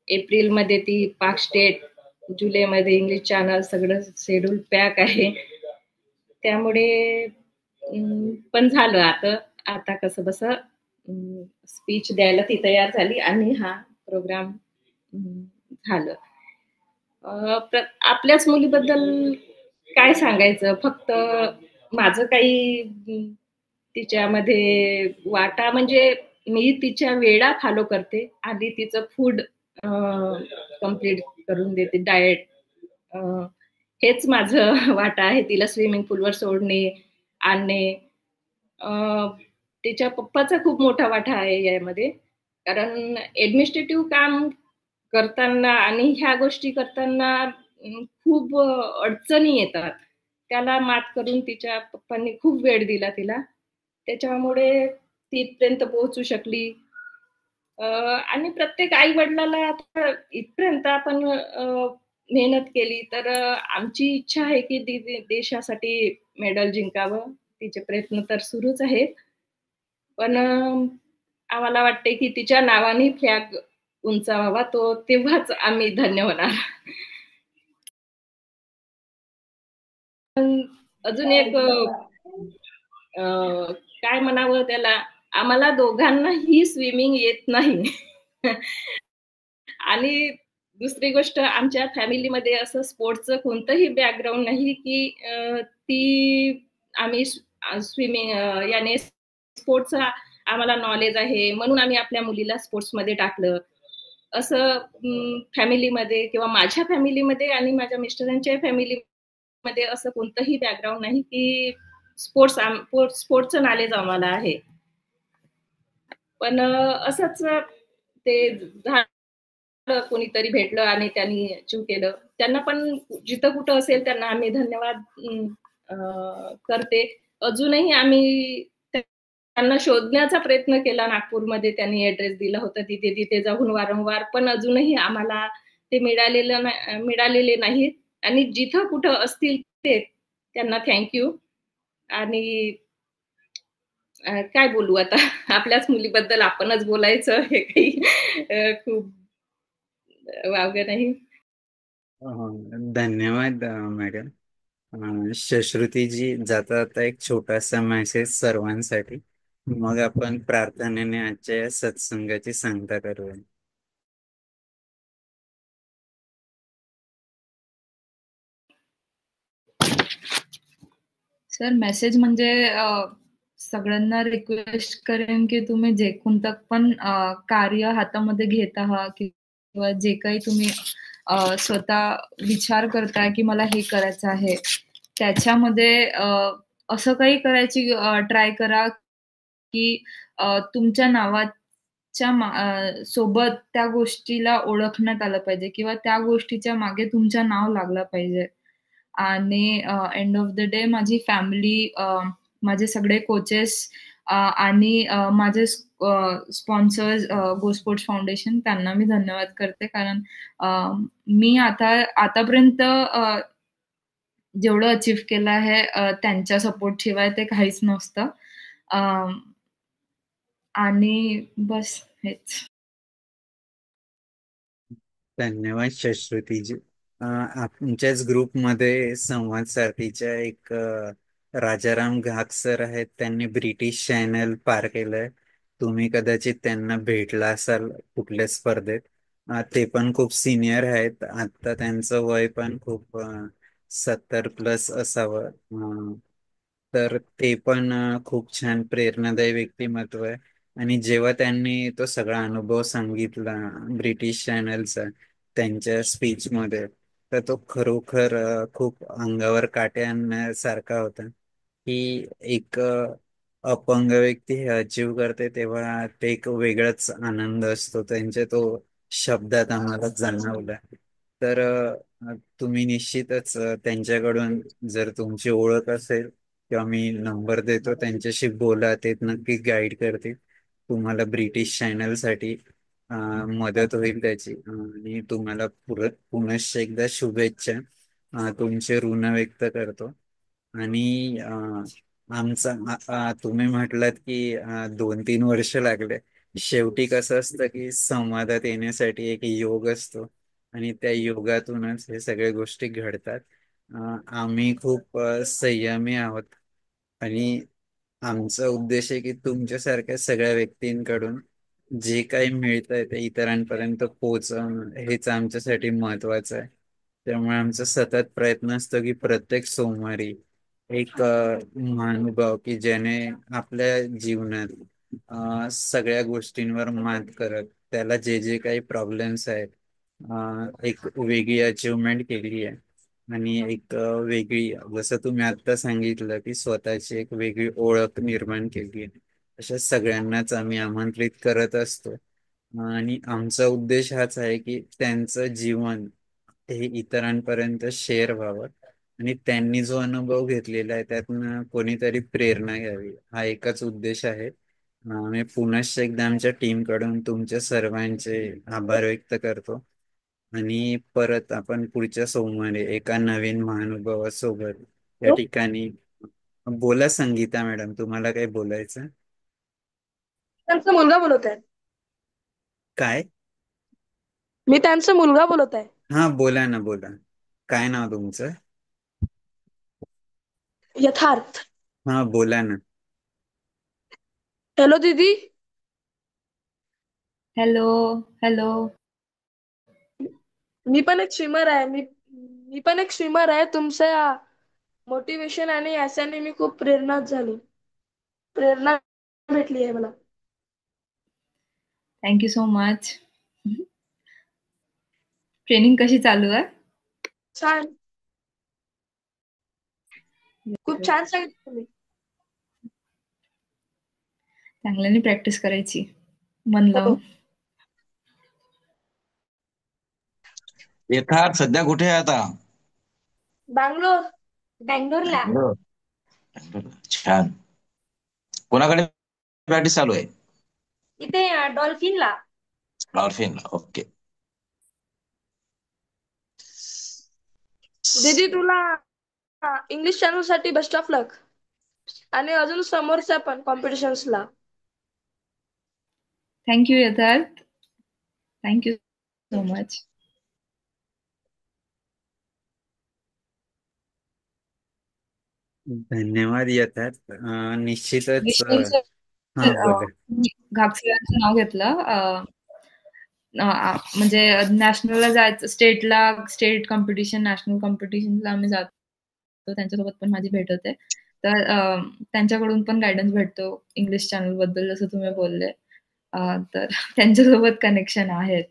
एप्रिलमध्ये ती पाक स्टेट, जुलैमध्ये इंग्लिश चॅनल, सगळं शेड्यूल पॅक आहे. त्यामुळे पण झालं आता कसं बसं स्पीच द्यायला ती तयार झाली आणि हा प्रोग्राम झालं. आपल्याच मुलीबद्दल काय सांगायचं, फक्त माझं काही तिच्यामध्ये वाटा म्हणजे मी तिच्या वेळा फॉलो करते आणि तिचं फूड कम्प्लीट करून देते, डाएट. हेच माझं वाटा आहे. तिला स्विमिंग पूलवर सोडणे, आणणे. तिच्या पप्पाचा खूप मोठा वाटा आहे यामध्ये, कारण ऍडमिनिस्ट्रेटिव्ह काम करताना आणि ह्या गोष्टी करताना खूप अडचणी येतात. त्याला मात करून तिच्या पप्पांनी खूप वेळ दिला तिला. त्याच्यामुळे ती इथपर्यंत पोहोचू शकली. आणि प्रत्येक आई वडिलाला आता इथपर्यंत आपण मेहनत केली तर आमची इच्छा आहे की देशासाठी मेडल जिंकावं. तिचे प्रयत्न तर सुरूच आहेत, पण आम्हाला वाटते की तिच्या नावाने फ्लॅग उंचावावा, तो तेव्हाच आम्ही धन्य होणार. अजून एक काय म्हणावं त्याला, आम्हाला दोघांनाही स्विमिंग येत नाही. आणि दुसरी गोष्ट, आमच्या फॅमिलीमध्ये असं स्पोर्ट्सचं कोणतंही बॅकग्राऊंड नाही की ती आम्ही स्विमिंग याने स्पोर्ट्सचा आम्हाला नॉलेज आहे म्हणून आम्ही आपल्या मुलीला स्पोर्ट्समध्ये टाकलं. असं फॅमिलीमध्ये किंवा माझ्या फॅमिलीमध्ये आणि माझ्या मिस्टरांच्या फॅमिलीमध्ये असं कोणतंही बॅकग्राऊंड नाही की स्पोर्ट्सचं नॉलेज आम्हाला आहे. पण असंच ते कोणीतरी भेटलं आणि त्यांनी अचीव केलं. त्यांना पण जिथं कुठं असेल त्यांना आम्ही धन्यवाद करते. अजूनही आम्ही त्यांना शोधण्याचा प्रयत्न केला. नागपूरमध्ये त्यांनी ऍड्रेस दिला होता, तिथे जाऊन वारंवार, पण अजूनही आम्हाला ते मिळालेले नाहीत. आणि जिथं कुठं असतील ते त्यांना थँक्यू. आणि काय बोलू आता, आपल्याच मुलीबद्दल आपणच बोलायचं हे काही खूप वावगं नाही. धन्यवाद मॅडम. शश्रुतीजी, जाता आता एक छोटासा मेसेज सर्वांसाठी, मग आपण प्रार्थनेने आजच्या या सत्संगाची सांगता करूया. सर, मेसेज म्हणजे सगळ्यांना रिक्वेस्ट करेन की तुम्ही जे कोणतं पण कार्य हातामध्ये घेत आहात किंवा जे काही तुम्ही स्वतः विचार करताय की मला हे करायचं आहे, त्याच्यामध्ये असं काही करायची ट्राय करा की तुमच्या नावाच्या सोबत त्या गोष्टीला ओळखण्यात आलं पाहिजे किंवा त्या गोष्टीच्या मागे तुमचं नाव लागलं पाहिजे. आणि एंड ऑफ द डे माझी फॅमिली, माझे सगळे कोचेस आणि माझे स्पॉन्सर्स, गो स्पोर्ट्स फाउंडेशन, त्यांना मी धन्यवाद करते. कारण मी आतापर्यंत जेवढं अचीव्ह केलं आहे त्यांच्या सपोर्ट शिवाय ते काहीच नसतं. आणि बस हेच. धन्यवाद शश्रुतीजी. आमच्याच ग्रुपमध्ये संवाद सारथीच्या एक राजाराम घाग सर आहेत, त्यांनी ब्रिटिश चॅनल पार केलंय. तुम्ही कदाचित त्यांना भेटला असाल कुठल्या स्पर्धेत. ते पण खूप सिनियर आहेत. आता त्यांचं वय पण खूप 70+ असावं. तर ते पण खूप छान प्रेरणादायी व्यक्तिमत्व आहे. आणि जेव्हा त्यांनी तो सगळा अनुभव सांगितला ब्रिटिश चॅनलचा त्यांच्या स्पीच मध्ये, तर तो खरोखर खूप अंगावर काटे आणण्यासारखा होता. की एक अपंग व्यक्ती हे अचीव करते तेव्हा ते एक वेगळाच आनंद असतो त्यांच्या तो शब्दात आम्हाला जाणवला. तर तुम्ही निश्चितच त्यांच्याकडून जर तुमची ओळख असेल किंवा मी नंबर देतो त्यांच्याशी बोला, ते नक्की गाईड करतील तुम्हाला ब्रिटिश चॅनलसाठी. मदत होईल त्याची. आणि तुम्हाला पुनश्च एकदा शुभेच्छा. तुमचे ऋण व्यक्त करतो. आणि आमचा तुम्ही म्हटलात की 2-3 वर्ष लागले. शेवटी कसं असतं की संवादात येण्यासाठी एक योग असतो आणि त्या योगातूनच हे सगळ्या गोष्टी घडतात. आम्ही खूप संयमी आहोत आणि आमचा उद्देश आहे की तुमच्यासारख्या सगळ्या व्यक्तींकडून जे काही मिळतंय ते इतरांपर्यंत पोहोचवणं हेच आमच्यासाठी महत्वाचं आहे. त्यामुळे आमचा सतत प्रयत्न असतो की प्रत्येक सोमवारी एक महानुभाव की ज्याने आपल्या जीवनात सगळ्या गोष्टींवर मात करत त्याला जे जे काही प्रॉब्लेम्स आहेत एक वेगळी अचिव्हमेंट केली आहे. आणि एक वेगळी, जसं तुम्ही आता सांगितलं की स्वतःची एक वेगळी ओळख निर्माण केली आहे, अशा सगळ्यांनाच आम्ही आमंत्रित करत असतो. आणि आमचा उद्देश हाच आहे की त्यांचं जीवन हे इतरांपर्यंत शेअर व्हावं आणि त्यांनी जो अनुभव घेतलेला आहे त्यातनं कोणीतरी प्रेरणा घ्यावी, हा एकच उद्देश आहे. मी पुनश्च एकदा आमच्या टीमकडून तुमच्या सर्वांचे आभार व्यक्त करतो. आणि परत आपण पुढच्या सोमवारी एका नवीन महानुभावासोबत या ठिकाणी बोला. संगीता मॅडम, तुम्हाला काय बोलायचं? त्यांचा मुलगा बोलत आहे. काय? मी त्यांचा मुलगा बोलत आहे. हा, बोला ना, बोला. काय नाव तुमचं? यथार्थ. हा, बोला ना. हॅलो दीदी. हॅलो. हॅलो. मी पण एक स्विमर आहे. मी पण एक स्विमर आहे. तुमच्या मोटिवेशन आणि याच्याने मी खूप प्रेरणा भेटली आहे मला. Thank you so much. ट्रेनिंग कशी चालू आहे? छान. खूप छान सांगितलं तुम्ही. चांगल्याने प्रॅक्टिस करायची मन हो. लावून. यथार्थ सध्या कुठे आहे आता? बँगलोरला. बंगलोर. छान. कोणाकडे प्रॅक्टिस चालू आहे? इथे डॉल्फिनला. डॉल्फिन. ओके. दीदी तुला इंग्लिश चॅनल साठी बेस्ट ऑफ लक. आणि अजून समोरच्या पण कॉम्पिटिशन्सला. थँक्यू यथार्थ. Thank you so much. धन्यवाद येतात. निश्चितच. विशाल हा, सर, बोला. घागसरांचं नाव घेतलं. म्हणजे नॅशनलला जायचं, स्टेट कॉम्पिटिशन, नॅशनल कॉम्पिटिशनला आम्ही जातो. त्यांच्यासोबत पण माझी भेट होते. तर त्यांच्याकडून पण गायडन्स भेटतो इंग्लिश चॅनल बद्दल, जसं तुम्ही बोलले. तर त्यांच्यासोबत कनेक्शन आहेत.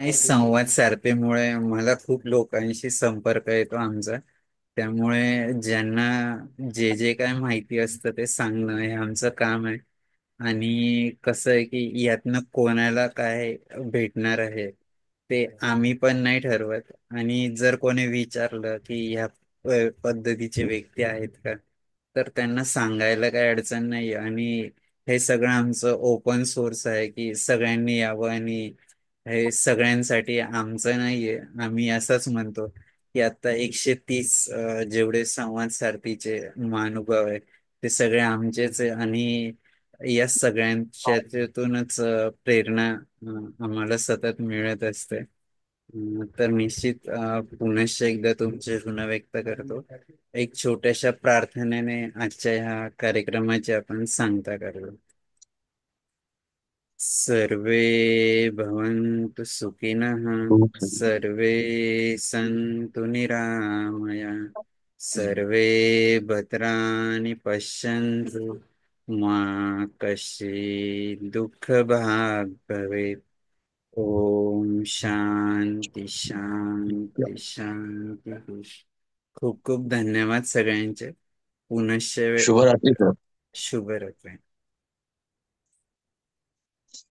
नाही, संवाद साधतेमुळे मला खूप लोकांशी संपर्क येतो आमचा. त्यामुळे ज्यांना जे जे काय माहिती असतं ते सांगणं हे आमचं काम आहे. आणि कसं आहे की यातनं कोणाला काय भेटणार आहे ते आम्ही पण नाही ठरवत. आणि जर कोणी विचारलं की ह्या पद्धतीचे व्यक्ती आहेत का, तर त्यांना सांगायला काही अडचण नाही. आणि हे सगळं आमचं ओपन सोर्स आहे की सगळ्यांनी यावं. आणि हे सगळ्यांसाठी आमचं नाहीये. आम्ही असंच म्हणतो की आता 130 जेवढे संवाद सारथीचे महानुभाव आहे ते सगळे आमचेच आहे. आणि या सगळ्यांच्यातूनच प्रेरणा आम्हाला सतत मिळत असते. तर निश्चित पुनश्च एकदा तुमचे ऋण व्यक्त करतो. एक छोट्याशा प्रार्थनेने आजच्या ह्या कार्यक्रमाची आपण सांगता करू. सर्वे भवन्तु सुखिनः, सर्वे सन्तु निरामया, सर्वे भद्राणि पश्यन्तु, मा कश्चित् दुःखभाग् भवेत्. ओम शांती शांती शांती. खूप खूप धन्यवाद सगळ्यांचे. पुनश्च शुभरात्री सर. शुभरात्री.